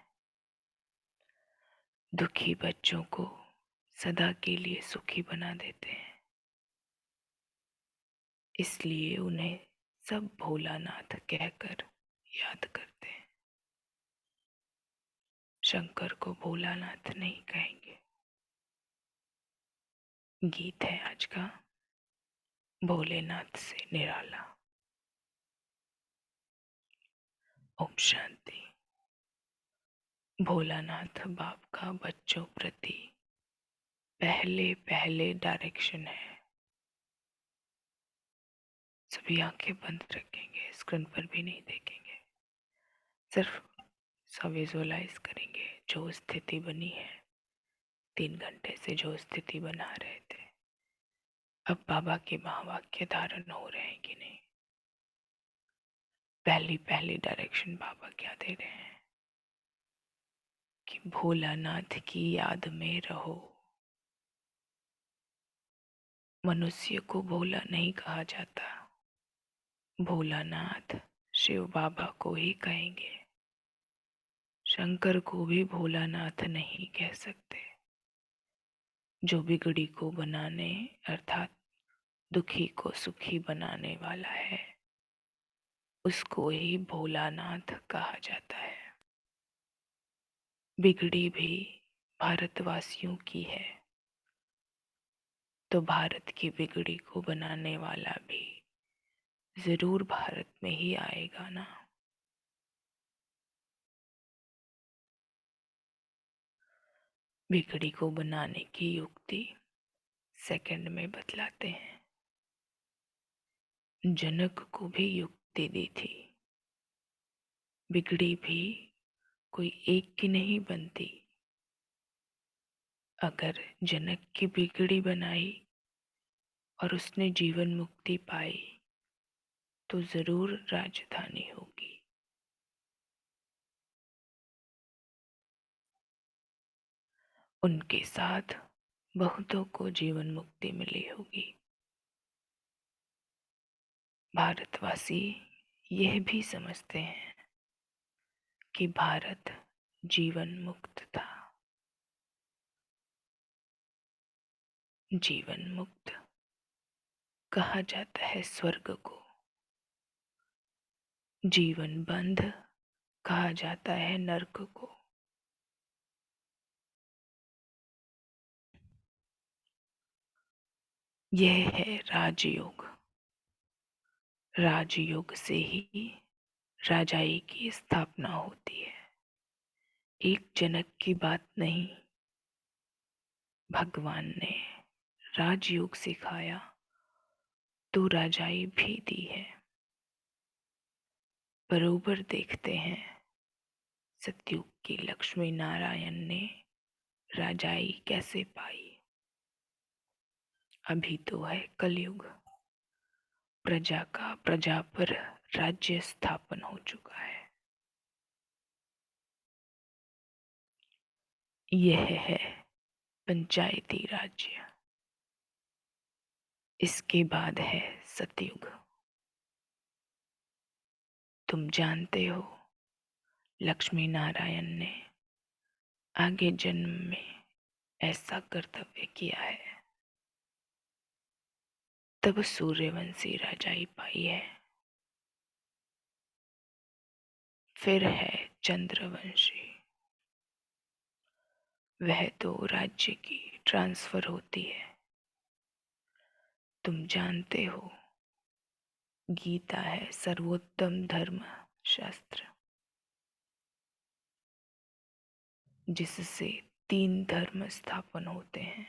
Speaker 4: दुखी बच्चों को सदा के लिए सुखी बना देते हैं। इसलिए उन्हें सब भोलानाथ कहकर याद करते हैं। शंकर को भोलानाथ नहीं कहेंगे। गीत है आज का, भोलेनाथ से निराला। ओम शांति। भोलानाथ बाप का बच्चों प्रति पहले पहले डायरेक्शन है। सभी आंखें बंद रखेंगे, स्क्रीन पर भी नहीं देखेंगे, सिर्फ सब विजुअलाइज करेंगे जो स्थिति बनी है। 3 घंटे से जो स्थिति बना रहे थे, अब बाबा के महावाक्य धारण हो रहे हैं कि नहीं? पहली पहली डायरेक्शन बाबा क्या दे रहे हैं कि भोलानाथ की याद में रहो। मनुष्य को भोला नहीं कहा जाता, भोलानाथ शिव बाबा को ही कहेंगे। शंकर को भी भोलानाथ नहीं कह सकते। जो बिगड़ी को बनाने अर्थात दुखी को सुखी बनाने वाला है, उसको ही भोलानाथ कहा जाता है। बिगड़ी भी भारतवासियों की है, तो भारत की बिगड़ी को बनाने वाला भी जरूर भारत में ही आएगा ना। बिगड़ी को बनाने की युक्ति सेकंड में बतलाते हैं। जनक को भी युक्ति दी थी, बिगड़ी भी कोई एक की नहीं बनती। अगर जनक की बिगड़ी बनाई और उसने जीवन मुक्ति पाई तो जरूर राजधानी होगी। उनके साथ बहुतों को जीवन मुक्ति मिली होगी। भारतवासी यह भी समझते हैं कि भारत जीवन मुक्त था। जीवन मुक्त कहा जाता है स्वर्ग को, जीवन बंध कहा जाता है नरक को। यह है राजयोग। राजयोग से ही राजाई की स्थापना होती है। एक जनक की बात नहीं, भगवान ने राजयोग सिखाया तो राजाई भी दी है। बरोबर देखते हैं सतयुग की लक्ष्मी नारायण ने राजाई कैसे पाई। अभी तो है कलयुग, प्रजा का प्रजा पर राज्य स्थापन हो चुका है। यह है पंचायती राज्य। इसके बाद है सतयुग। तुम जानते हो लक्ष्मी नारायण ने आगे जन्म में ऐसा कर्तव्य किया है, तब सूर्यवंशी राजाई पाई है। फिर है चंद्रवंशी, वह तो राज्य की ट्रांसफर होती है। तुम जानते हो गीता है सर्वोत्तम धर्म शास्त्र, जिससे 3 धर्म स्थापन होते हैं,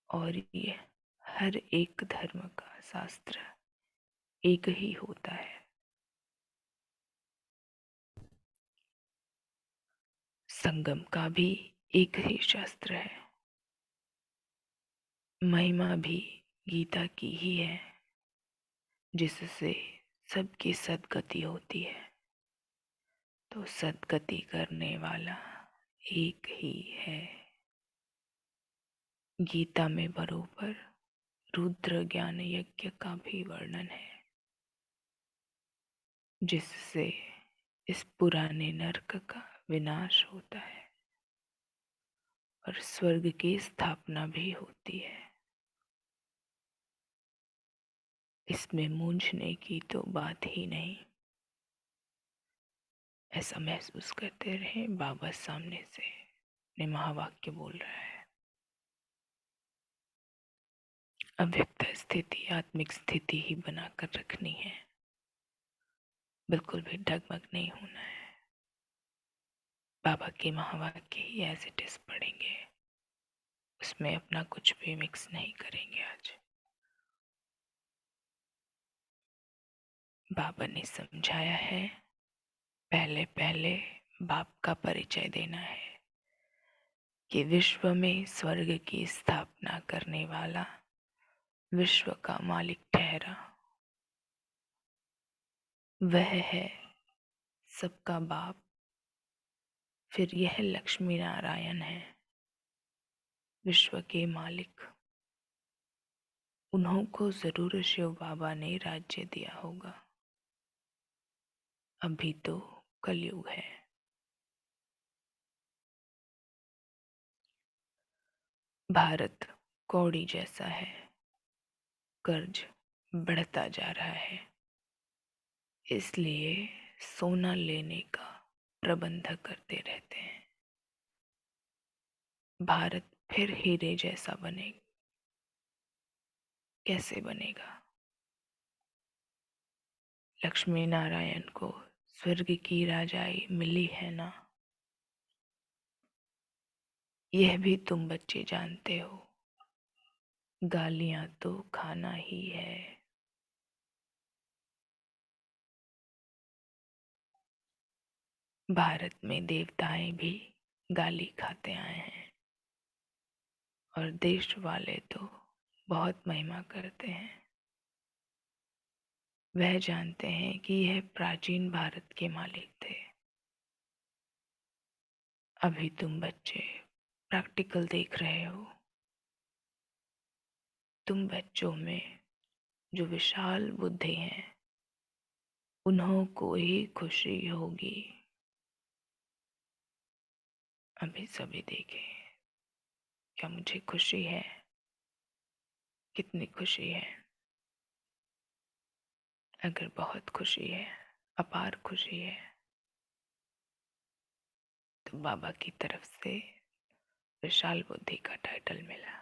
Speaker 4: और ये हर एक धर्म का शास्त्र एक ही होता है। संगम का भी एक ही शास्त्र है। महिमा भी गीता की ही है, जिससे सबकी सद्गति होती है। तो सद्गति करने वाला एक ही है। गीता में बरोबर रुद्र ज्ञान यज्ञ का भी वर्णन है, जिससे इस पुराने नरक का विनाश होता है और स्वर्ग की स्थापना भी होती है। इसमें मूंझने की तो बात ही नहीं। ऐसा महसूस करते रहे बाबा सामने से ने महावाक्य बोल रहा है। अव्यक्त स्थिति आत्मिक स्थिति ही बनाकर रखनी है, बिल्कुल भी डगमग नहीं होना है। बाबा के महावाक्य ही एज इट इज पढ़ेंगे, उसमें अपना कुछ भी मिक्स नहीं करेंगे। आज बाबा ने समझाया है, पहले पहले बाप का परिचय देना है कि विश्व में स्वर्ग की स्थापना करने वाला विश्व का मालिक ठहरा, वह है सबका बाप। फिर यह लक्ष्मी नारायण है, विश्व के मालिक। उन्हों को जरूर शिव बाबा ने राज्य दिया होगा। अभी तो कलयुग है। भारत कौड़ी जैसा है, कर्ज बढ़ता जा रहा है, इसलिए सोना लेने का प्रबंध करते रहते हैं। भारत फिर हीरे जैसा बनेगा। कैसे बनेगा? लक्ष्मी नारायण को स्वर्ग की राजाई मिली है ना, यह भी तुम बच्चे जानते हो। गालियां तो खाना ही है। भारत में देवताएं भी गाली खाते आए हैं, और देश वाले तो बहुत महिमा करते हैं। वह जानते हैं कि यह प्राचीन भारत के मालिक थे। अभी तुम बच्चे प्रैक्टिकल देख रहे हो। तुम बच्चों में जो विशाल बुद्धि है, उन्हों को ही खुशी होगी। अभी सभी देखें, क्या मुझे खुशी है? कितनी खुशी है? अगर बहुत खुशी है, अपार खुशी है, तो बाबा की तरफ से विशाल बुद्धि का टाइटल मिला।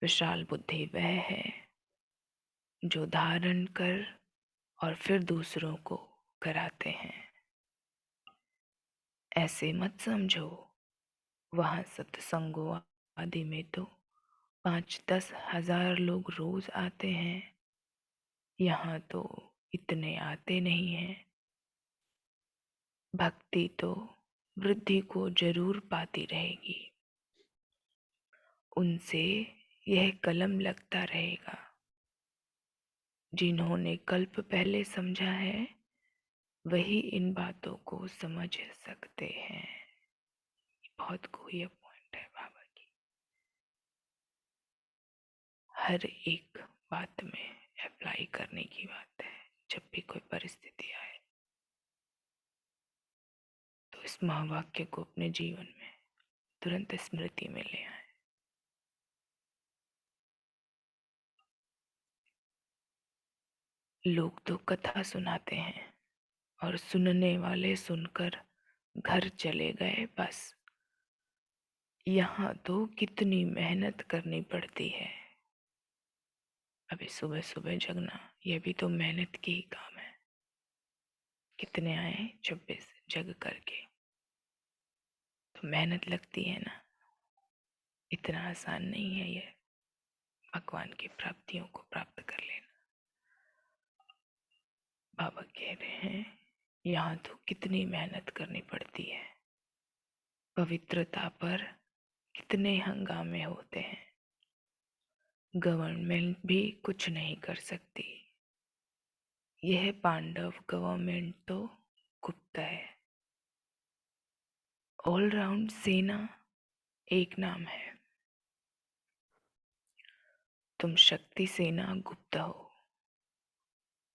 Speaker 4: विशाल बुद्धि वह है जो धारण कर और फिर दूसरों को कराते हैं। ऐसे मत समझो, वहां सत्संगों आदि में तो 5-10 हजार लोग रोज आते हैं, यहाँ तो इतने आते नहीं हैं। भक्ति तो वृद्धि को जरूर पाती रहेगी, उनसे यह कलम लगता रहेगा। जिन्होंने कल्प पहले समझा है वही इन बातों को समझ सकते हैं। बहुत कोई पॉइंट है बाबा की, हर एक बात में अप्लाई करने की बात है। जब भी कोई परिस्थिति आए तो इस महावाक्य को अपने जीवन में तुरंत स्मृति में ले आए। लोग तो कथा सुनाते हैं और सुनने वाले सुनकर घर चले गए बस। यहाँ तो कितनी मेहनत करनी पड़ती है। अभी सुबह सुबह जगना, यह भी तो मेहनत की ही काम है। कितने आए 26 जग करके, तो मेहनत लगती है ना। इतना आसान नहीं है यह भगवान की प्राप्तियों को प्राप्त कर लेना। बाबा कह रहे हैं यहाँ तो कितनी मेहनत करनी पड़ती है। पवित्रता पर कितने हंगामे होते हैं। गवर्नमेंट भी कुछ नहीं कर सकती। यह पांडव गवर्नमेंट तो गुप्त है। ऑलराउंड सेना एक नाम है। तुम शक्ति सेना गुप्त हो,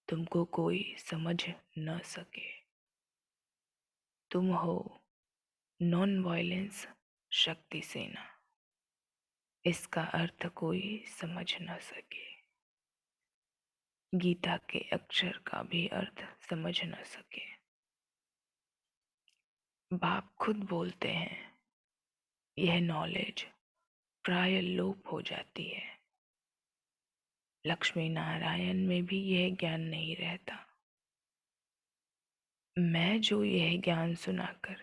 Speaker 4: तुमको कोई समझ न सके। तुम हो नॉन वायलेंस शक्ति सेना, इसका अर्थ कोई समझ न सके। गीता के अक्षर का भी अर्थ समझ न सके। बाप खुद बोलते हैं यह नॉलेज प्राय लोप हो जाती है। लक्ष्मी नारायण में भी यह ज्ञान नहीं रहता। मैं जो यह ज्ञान सुनाकर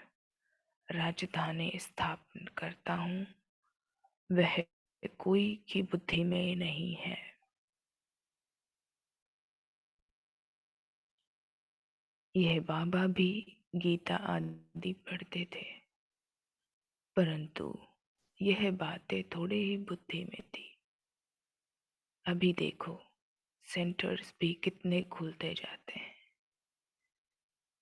Speaker 4: राजधानी स्थापन करता हूँ वह कोई की बुद्धि में नहीं है। यह बाबा भी गीता आदि पढ़ते थे, परंतु यह बातें थोड़े ही बुद्धि में थी। अभी देखो सेंटर्स भी कितने खुलते जाते हैं।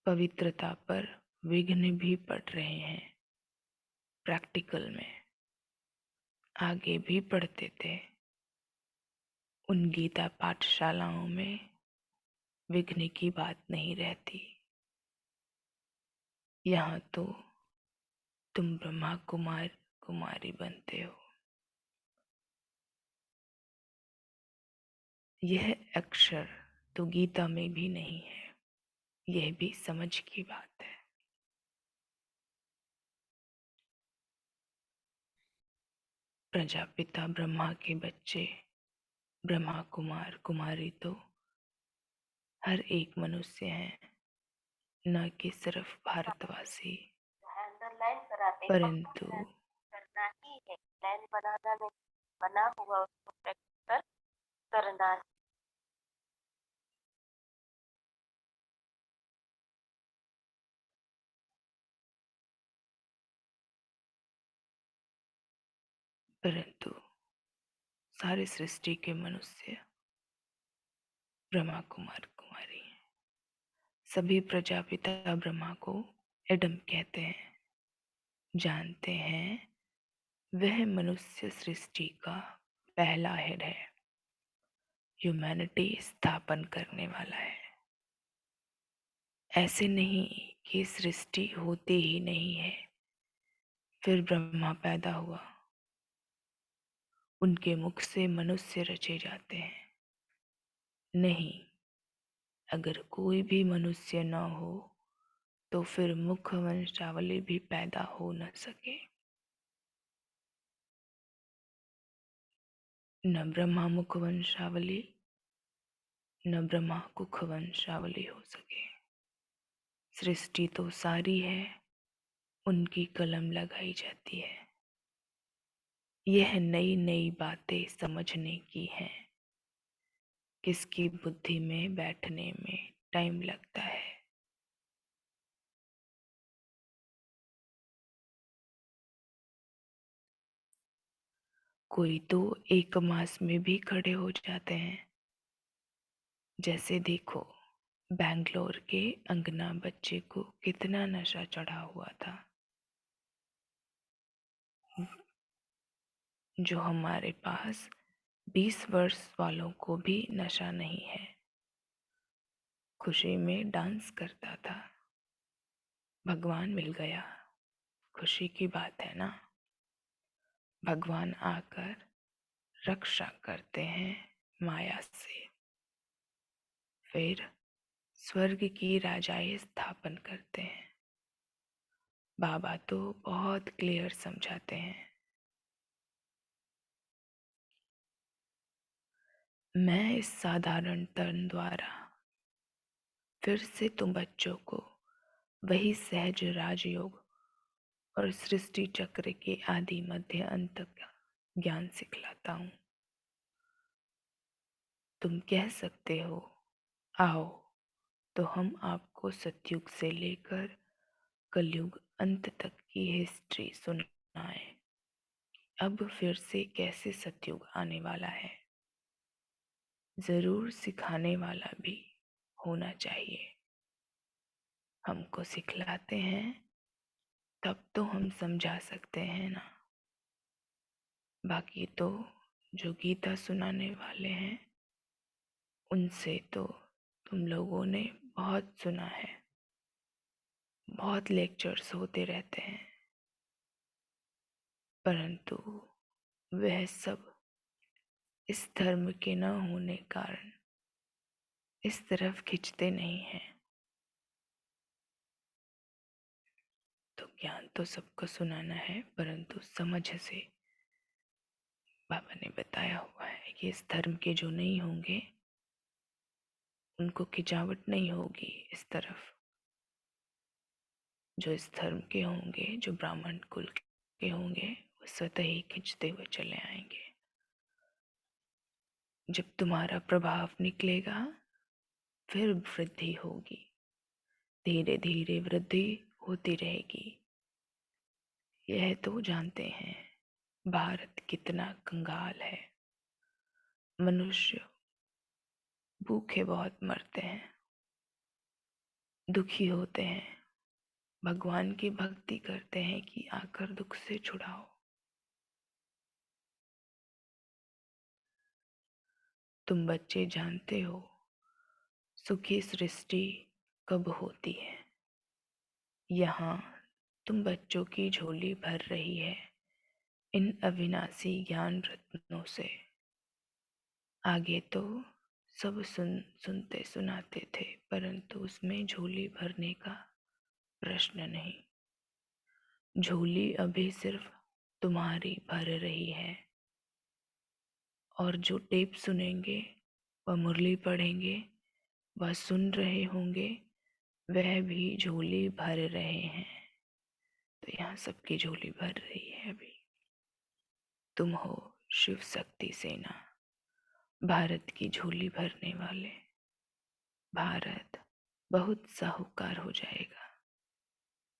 Speaker 4: पवित्रता पर विघ्न भी पड़ रहे हैं। प्रैक्टिकल में आगे भी पढ़ते थे। उन गीता पाठशालाओं में विघ्न की बात नहीं रहती। यहाँ तो तुम ब्रह्मा कुमार कुमारी बनते हो। यह अक्षर तो गीता में भी नहीं है। यह भी समझ की बात है। प्रजापिता ब्रह्मा के बच्चे ब्रह्मा कुमार कुमारी तो हर एक मनुष्य है, न कि सिर्फ भारतवासी।
Speaker 6: लाइन कराते
Speaker 4: परंतु
Speaker 6: करना ही है। लाइन बनाना नहीं, बना हुआ उसको प्रैक्टिकल करना है।
Speaker 4: परंतु सारे सृष्टि के मनुष्य ब्रह्मा कुमार कुमारी हैं। सभी प्रजापिता ब्रह्मा को एडम कहते हैं। जानते हैं वह मनुष्य सृष्टि का पहला हेड है। ह्यूमैनिटी स्थापन करने वाला है। ऐसे नहीं कि सृष्टि होती ही नहीं है फिर ब्रह्मा पैदा हुआ। उनके मुख से मनुष्य रचे जाते हैं। नहीं, अगर कोई भी मनुष्य न हो तो फिर मुख वंशावली भी पैदा हो न सके। न ब्रह्मा मुख वंशावली न ब्रह्मा कुख वंशावली हो सके। सृष्टि तो सारी है, उनकी कलम लगाई जाती है। यह नई नई बातें समझने की हैं। किसकी बुद्धि में बैठने में टाइम लगता है। कोई तो 1 मास में भी खड़े हो जाते हैं। जैसे देखो, बैंगलोर के अंगना बच्चे को कितना नशा चढ़ा हुआ था, जो हमारे पास 20 वर्ष वालों को भी नशा नहीं है। खुशी में डांस करता था। भगवान मिल गया, खुशी की बात है ना। भगवान आकर रक्षा करते हैं माया से, फिर स्वर्ग की राजाएं स्थापन करते हैं। बाबा तो बहुत क्लियर समझाते हैं। मैं इस साधारण तन द्वारा फिर से तुम बच्चों को वही सहज राजयोग और सृष्टि चक्र के आदि मध्य अंत का ज्ञान सिखलाता हूँ। तुम कह सकते हो, आओ तो हम आपको सतयुग से लेकर कलयुग अंत तक की हिस्ट्री सुनाएं। अब फिर से कैसे सतयुग आने वाला है, जरूर सिखाने वाला भी होना चाहिए। हमको सिखलाते हैं तब तो हम समझा सकते हैं ना। बाकी तो जो गीता सुनाने वाले हैं उनसे तो तुम लोगों ने बहुत सुना है, बहुत लेक्चर्स होते रहते हैं, परंतु वह सब इस धर्म के न होने कारण इस तरफ खिंचते नहीं हैं। तो ज्ञान तो सबको सुनाना है, परंतु समझ से। बाबा ने बताया हुआ है कि इस धर्म के जो नहीं होंगे उनको खिंचावट नहीं होगी इस तरफ। जो इस धर्म के होंगे, जो ब्राह्मण कुल के होंगे, वो स्वतः ही खिंचते हुए चले आएंगे। जब तुम्हारा प्रभाव निकलेगा फिर वृद्धि होगी, धीरे धीरे वृद्धि होती रहेगी। यह तो जानते हैं भारत कितना कंगाल है। मनुष्य भूखे बहुत मरते हैं, दुखी होते हैं, भगवान की भक्ति करते हैं कि आकर दुख से छुड़ाओ। तुम बच्चे जानते हो सुखी सृष्टि कब होती है। यहाँ तुम बच्चों की झोली भर रही है इन अविनाशी ज्ञान रत्नों से। आगे तो सब सुनते सुनाते थे, परंतु उसमें झोली भरने का प्रश्न नहीं। झोली अभी सिर्फ तुम्हारी भर रही है, और जो टेप सुनेंगे व मुरली पढ़ेंगे व सुन रहे होंगे वह भी झोली भर रहे हैं। तो यहाँ सबकी झोली भर रही है अभी। तुम हो शिव शक्ति सेना, भारत की झोली भरने वाले। भारत बहुत साहूकार हो जाएगा,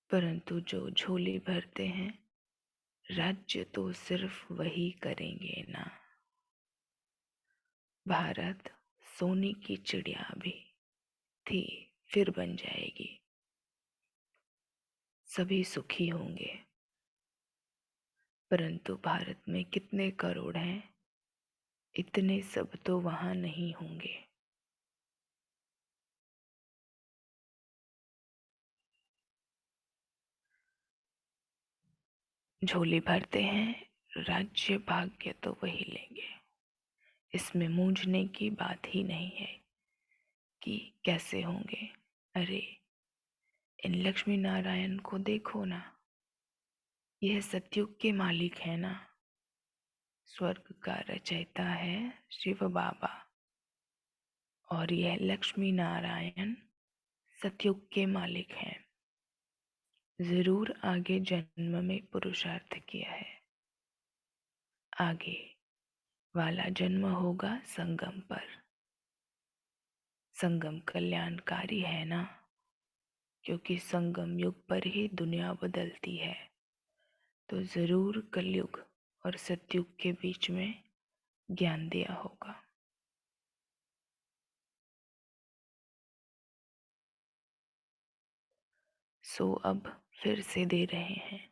Speaker 4: परंतु जो झोली भरते हैं राज्य तो सिर्फ वही करेंगे ना। भारत सोने की चिड़िया भी थी, फिर बन जाएगी। सभी सुखी होंगे, परंतु भारत में कितने करोड़ हैं, इतने सब तो वहां नहीं होंगे। झोली भरते हैं, राज्य भाग्य तो वही लेंगे। इसमें मूंझने की बात ही नहीं है कि कैसे होंगे। अरे इन लक्ष्मी नारायण को देखो ना, यह सतयुग के मालिक है ना। स्वर्ग का रचयिता है शिव बाबा, और यह लक्ष्मी नारायण सतयुग के मालिक हैं। जरूर आगे जन्म में पुरुषार्थ किया है, आगे वाला जन्म होगा संगम पर। संगम कल्याणकारी है ना, क्योंकि संगम युग पर ही दुनिया बदलती है। तो जरूर कलयुग और सतयुग के बीच में ज्ञान दिया होगा। सो अब फिर से दे रहे हैं।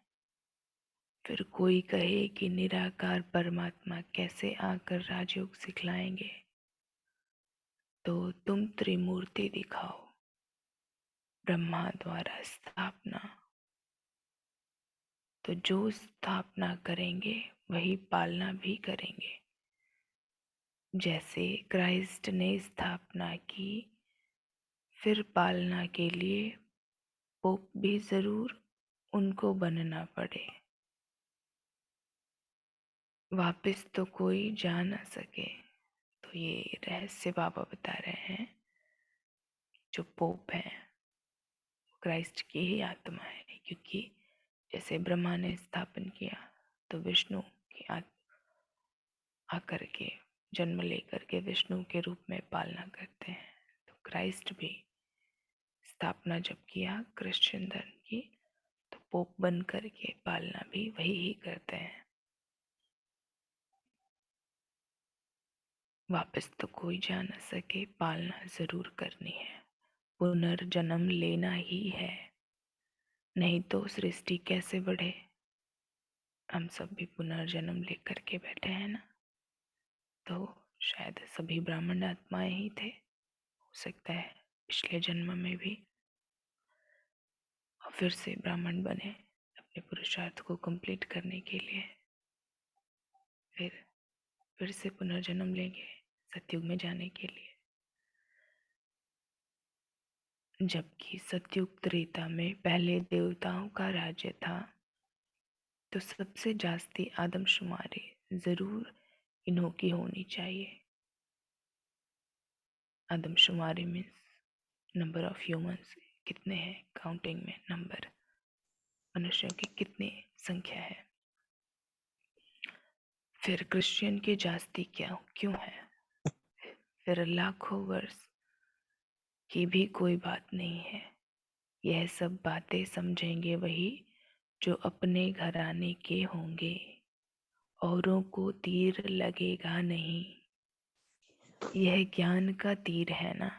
Speaker 4: फिर कोई कहे कि निराकार परमात्मा कैसे आकर राजयोग सिखलाएंगे, तो तुम त्रिमूर्ति दिखाओ। ब्रह्मा द्वारा स्थापना, तो जो स्थापना करेंगे वही पालना भी करेंगे। जैसे क्राइस्ट ने स्थापना की, फिर पालना के लिए पोप भी जरूर उनको बनना पड़े। वापस तो कोई जा न सके। तो ये रहस्य बाबा बता रहे हैं। जो पोप है क्राइस्ट की ही आत्मा है, क्योंकि जैसे ब्रह्मा ने स्थापन किया तो विष्णु की आकर के जन्म लेकर के विष्णु के रूप में पालना करते हैं। तो क्राइस्ट भी स्थापना जब किया क्रिश्चियन धर्म की, तो पोप बन करके पालना भी वही ही करते हैं। वापस तो कोई जा न सके, पालना जरूर करनी है। पुनर्जन्म लेना ही है, नहीं तो सृष्टि कैसे बढ़े। हम सब भी पुनर्जन्म लेकर के बैठे हैं ना, तो शायद सभी ब्राह्मण आत्माएं ही थे। हो सकता है पिछले जन्म में भी और फिर से ब्राह्मण बने अपने पुरुषार्थ को कंप्लीट करने के लिए। फिर से पुनर्जन्म लेंगे सतयुग में जाने के लिए। जबकि सतयुग त्रेता में पहले देवताओं का राज्य था, तो सबसे जास्ती आदमशुमारी जरूर इन्हों की होनी चाहिए। आदमशुमारी मीन्स नंबर ऑफ ह्यूमंस, कितने हैं, काउंटिंग में नंबर, मनुष्यों की कितनी संख्या है। फिर क्रिश्चियन की जास्ती क्यों है? फिर लाखों वर्ष की भी कोई बात नहीं है। यह सब बातें समझेंगे वही जो अपने घराने के होंगे, औरों को तीर लगेगा नहीं। यह ज्ञान का तीर है ना।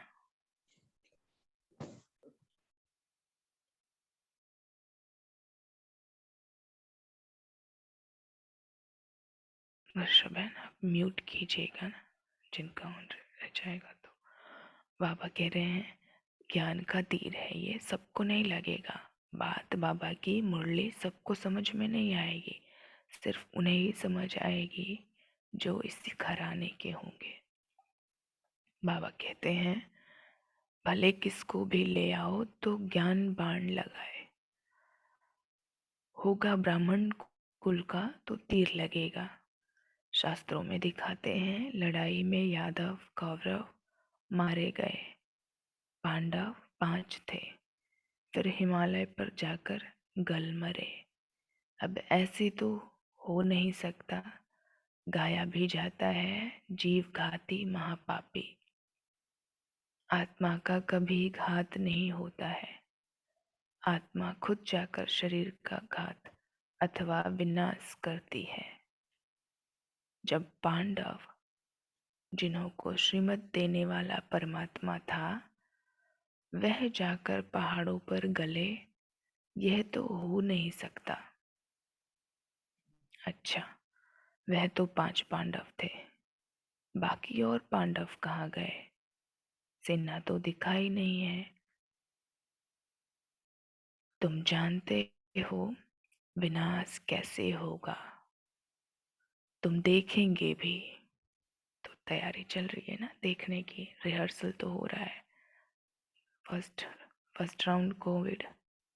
Speaker 4: वर्षा बहन आप म्यूट कीजिएगा ना, जिनका ऑन रह जाएगा तो। बाबा कह रहे हैं ज्ञान का तीर है, ये सबको नहीं लगेगा। बात बाबा की मुरली सबको समझ में नहीं आएगी, सिर्फ उन्हें ही समझ आएगी जो इस घराने के होंगे। बाबा कहते हैं भले किसको भी ले आओ तो ज्ञान बाण लगाए, होगा ब्राह्मण कुल का तो तीर लगेगा। शास्त्रों में दिखाते हैं लड़ाई में यादव कौरव मारे गए, पांडव 5 थे, फिर हिमालय पर जाकर गल मरे। अब ऐसे तो हो नहीं सकता, गाया भी जाता है जीव घाती महापापी। आत्मा का कभी घात नहीं होता है, आत्मा खुद जाकर शरीर का घात अथवा विनाश करती है। जब पांडव, जिन्हों को श्रीमत देने वाला परमात्मा था, वह जाकर पहाड़ों पर गले, यह तो हो नहीं सकता। अच्छा, वह तो 5 पांडव थे, बाकी और पांडव कहाँ गए? सेना तो दिखाई नहीं है। तुम जानते हो विनाश कैसे होगा, तुम देखेंगे भी। तो तैयारी चल रही है ना देखने की, रिहर्सल तो हो रहा है। First round Covid,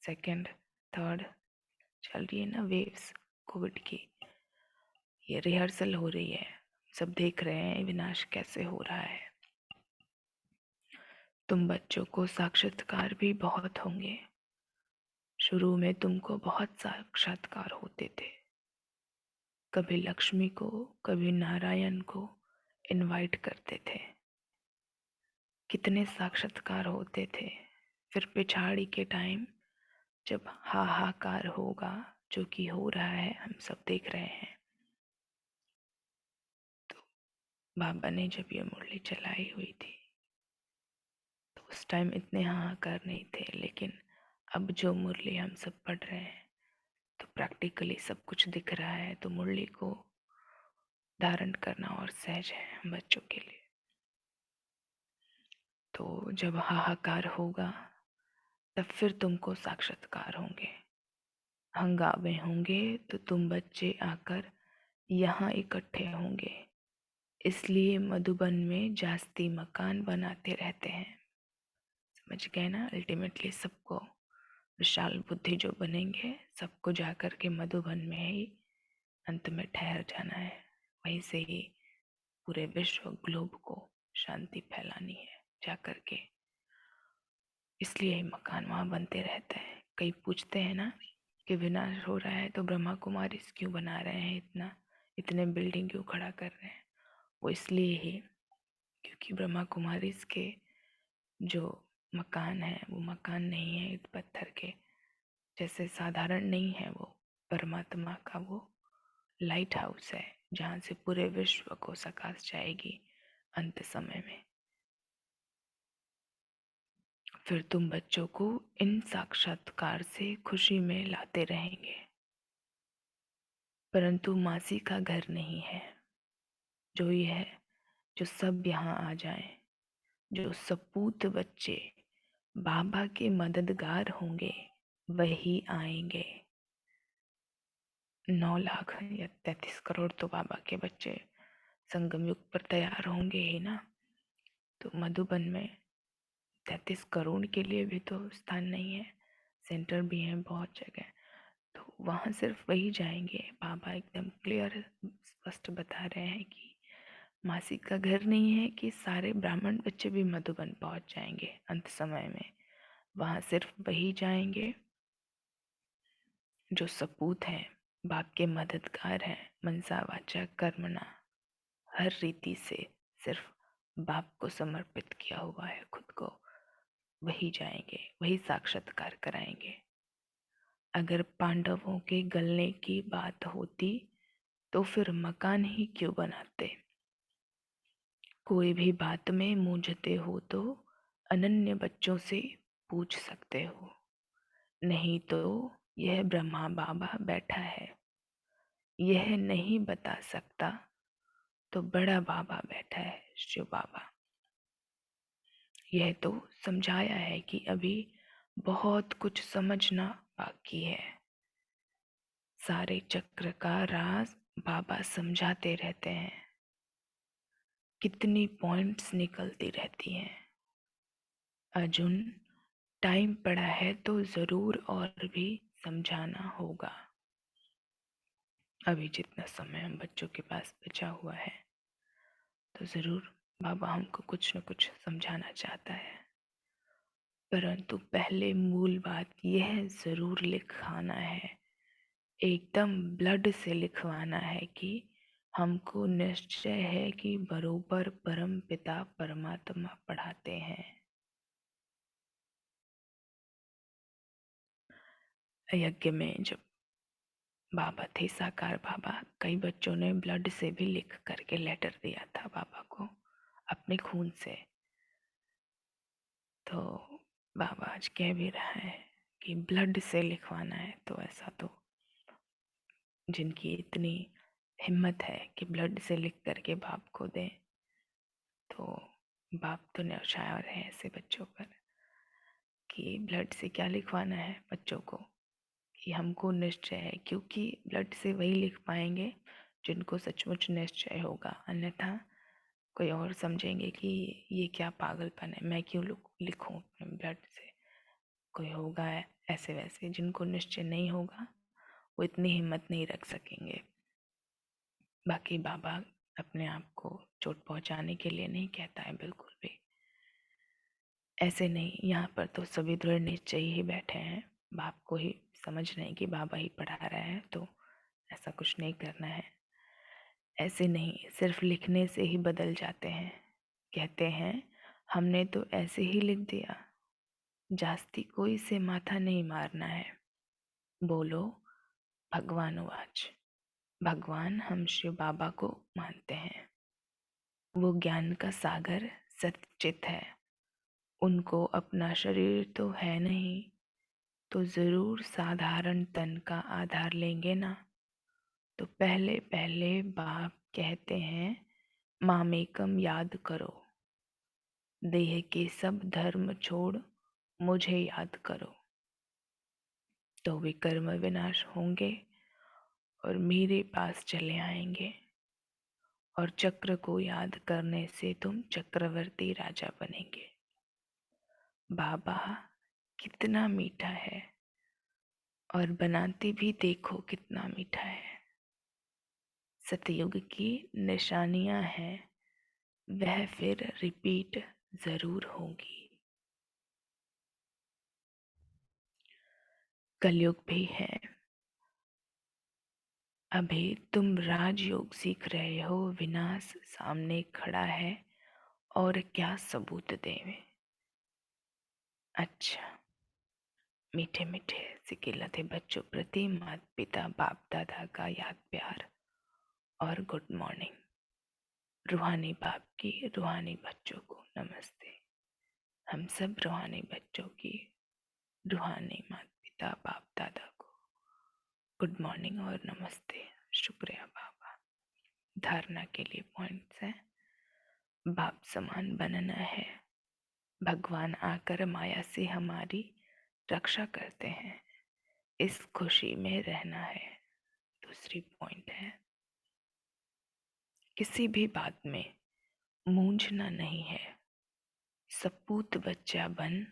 Speaker 4: second third चल रही है ना वेव्स कोविड की, ये रिहर्सल हो रही है। सब देख रहे हैं विनाश कैसे हो रहा है। तुम बच्चों को साक्षात्कार भी बहुत होंगे। शुरू में तुमको बहुत साक्षात्कार होते थे, कभी लक्ष्मी को कभी नारायण को इनवाइट करते थे, कितने साक्षात्कार होते थे। फिर पिछाड़ी के टाइम जब हाहाकार होगा, जो कि हो रहा है, हम सब देख रहे हैं, बाबा ने जब ये मुरली चलाई हुई थी तो उस टाइम इतने हाहाकार नहीं थे, लेकिन अब जो मुरली हम सब पढ़ रहे हैं तो प्रैक्टिकली सब कुछ दिख रहा है, तो मुरली को धारण करना और सहज है हम बच्चों के लिए। तो जब हाहाकार होगा तब फिर तुमको साक्षात्कार होंगे, हंगामे होंगे, तो तुम बच्चे आकर यहाँ इकट्ठे होंगे। इसलिए मधुबन में जास्ती मकान बनाते रहते हैं। समझ गए ना? अल्टीमेटली सबको विशाल बुद्धि जो बनेंगे सबको जाकर के मधुबन में ही अंत में ठहर जाना है। वहीं से ही पूरे विश्व ग्लोब को शांति फैलानी है जाकर के। इसलिए ही मकान वहाँ बनते रहते हैं। कई पूछते हैं ना कि विनाश हो रहा है तो ब्रह्मा कुमारी क्यों बना रहे हैं, इतने बिल्डिंग क्यों खड़ा कर रहे हैं? वो इसलिए ही क्योंकि ब्रह्मा कुमारी के जो मकान है वो मकान नहीं है ईंट पत्थर के जैसे, साधारण नहीं है। वो परमात्मा का वो लाइट हाउस है जहाँ से पूरे विश्व को प्रकाश जाएगी अंत समय में। फिर तुम बच्चों को इन साक्षात्कार से खुशी में लाते रहेंगे। परंतु मासी का घर नहीं है जो ये है जो सब यहाँ आ जाएं। जो सपूत बच्चे बाबा के मददगार होंगे वही आएंगे। 9 लाख या 33 करोड़ तो बाबा के बच्चे संगम युग पर तैयार होंगे ही ना। तो मधुबन में 33 करोड़ के लिए भी तो स्थान नहीं है, सेंटर भी है बहुत जगह, तो वहाँ सिर्फ वही जाएंगे। बाबा एकदम क्लियर स्पष्ट बता रहे हैं कि मासी का घर नहीं है कि सारे ब्राह्मण बच्चे भी मधुबन पहुँच जाएंगे अंत समय में। वहाँ सिर्फ वही जाएंगे जो सपूत हैं, बाप के मददगार हैं, मनसा वाचा कर्मणा, हर रीति से सिर्फ बाप को समर्पित किया हुआ है खुद को। वही जाएंगे, वही साक्षात्कार कराएंगे। अगर पांडवों के गलने की बात होती तो फिर मकान ही क्यों बनाते? कोई भी बात में मूंझते हो तो अनन्य बच्चों से पूछ सकते हो, नहीं तो यह ब्रह्मा बाबा बैठा है, यह नहीं बता सकता तो बड़ा बाबा बैठा है, शिव बाबा। यह तो समझाया है कि अभी बहुत कुछ समझना बाकी है। सारे चक्र का राज बाबा समझाते रहते हैं। कितनी पॉइंट्स निकलती रहती हैं। अर्जुन, टाइम पड़ा है तो जरूर और भी समझाना होगा। अभी जितना समय हम बच्चों के पास बचा हुआ है तो जरूर बाबा हमको कुछ न कुछ समझाना चाहता है, परंतु पहले मूल बात यह जरूर लिखाना है, एकदम ब्लड से लिखवाना है कि हमको निश्चय है कि बरोबर परम पिता परमात्मा पढ़ाते हैं। यज्ञ में जब बाबा थे साकार बाबा, कई बच्चों ने ब्लड से भी लिख करके लेटर दिया था बाबा को अपने खून से। तो बाबा आज कह भी रहा है कि ब्लड से लिखवाना है, तो ऐसा तो जिनकी इतनी हिम्मत है कि ब्लड से लिख करके बाप को दें, तो बाप तो न्यौछावर है ऐसे बच्चों पर कि ब्लड से क्या लिखवाना है बच्चों को, कि हमको निश्चय है, क्योंकि ब्लड से वही लिख पाएंगे जिनको सचमुच निश्चय होगा। अन्यथा कोई और समझेंगे कि ये क्या पागलपन है, मैं क्यों लिखूं अपने ब्लड से। कोई होगा ऐसे वैसे जिनको निश्चय नहीं होगा, वो इतनी हिम्मत नहीं रख सकेंगे। बाकी बाबा अपने आप को चोट पहुंचाने के लिए नहीं कहता है, बिल्कुल भी ऐसे नहीं। यहाँ पर तो सभी दृढ़ निश्चय ही बैठे हैं, बाप को ही समझ रहे हैं कि बाबा ही पढ़ा रहा है, तो ऐसा कुछ नहीं करना है। ऐसे नहीं सिर्फ लिखने से ही बदल जाते हैं। कहते हैं हमने तो ऐसे ही लिख दिया, जास्ती कोई से माथा नहीं मारना है। बोलो भगवान वाच। भगवान हम शिव बाबा को मानते हैं। वो ज्ञान का सागर सच्चित है। उनको अपना शरीर तो है नहीं, तो जरूर साधारण तन का आधार लेंगे ना। तो पहले पहले बाप कहते हैं मामेकम याद करो, देह के सब धर्म छोड़ मुझे याद करो। तो विकर्म विनाश होंगे और मेरे पास चले आएंगे। और चक्र को याद करने से तुम चक्रवर्ती राजा बनेंगे। बाबा कितना मीठा है, और बनाते भी देखो कितना मीठा है। सतयुग की निशानियां हैं, वह फिर रिपीट जरूर होंगी। कलयुग भी है। अभी तुम राजयोग सीख रहे हो, विनाश सामने खड़ा है, और क्या सबूत दें। अच्छा, मीठे मीठे सिकिलते बच्चों प्रति माता पिता बाप दादा का याद प्यार और गुड मॉर्निंग। रूहानी बाप की रूहानी बच्चों को नमस्ते। हम सब रूहानी बच्चों की रूहानी माता पिता बाप दादा को गुड मॉर्निंग और नमस्ते। शुक्रिया बाबा। धारणा के लिए पॉइंट्स हैं। बाप समान बनना है। भगवान आकर माया से हमारी रक्षा करते हैं, इस खुशी में रहना है। दूसरी पॉइंट है, किसी भी बात में मूंझना नहीं है। सपूत बच्चा बन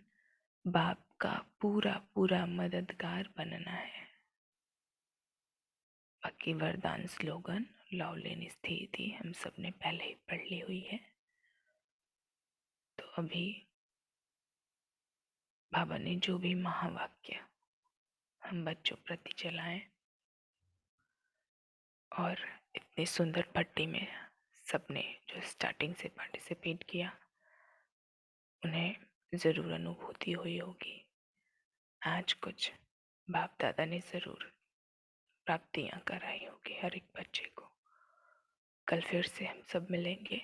Speaker 4: बाप का पूरा पूरा मददगार बनना है। बाकी वरदान स्लोगन लौलीन स्थिति हम सब ने पहले ही पढ़ ली हुई है। तो अभी बाबा ने जो भी महावाक्य हम बच्चों प्रति चलाएं, और इतनी सुंदर पट्टी में सबने जो स्टार्टिंग से पार्टिसिपेट किया, उन्हें ज़रूर अनुभूति हुई होगी। आज कुछ बाप दादा ने ज़रूर प्राप्तियां कराई होगी हर एक बच्चे को। कल फिर से हम सब मिलेंगे।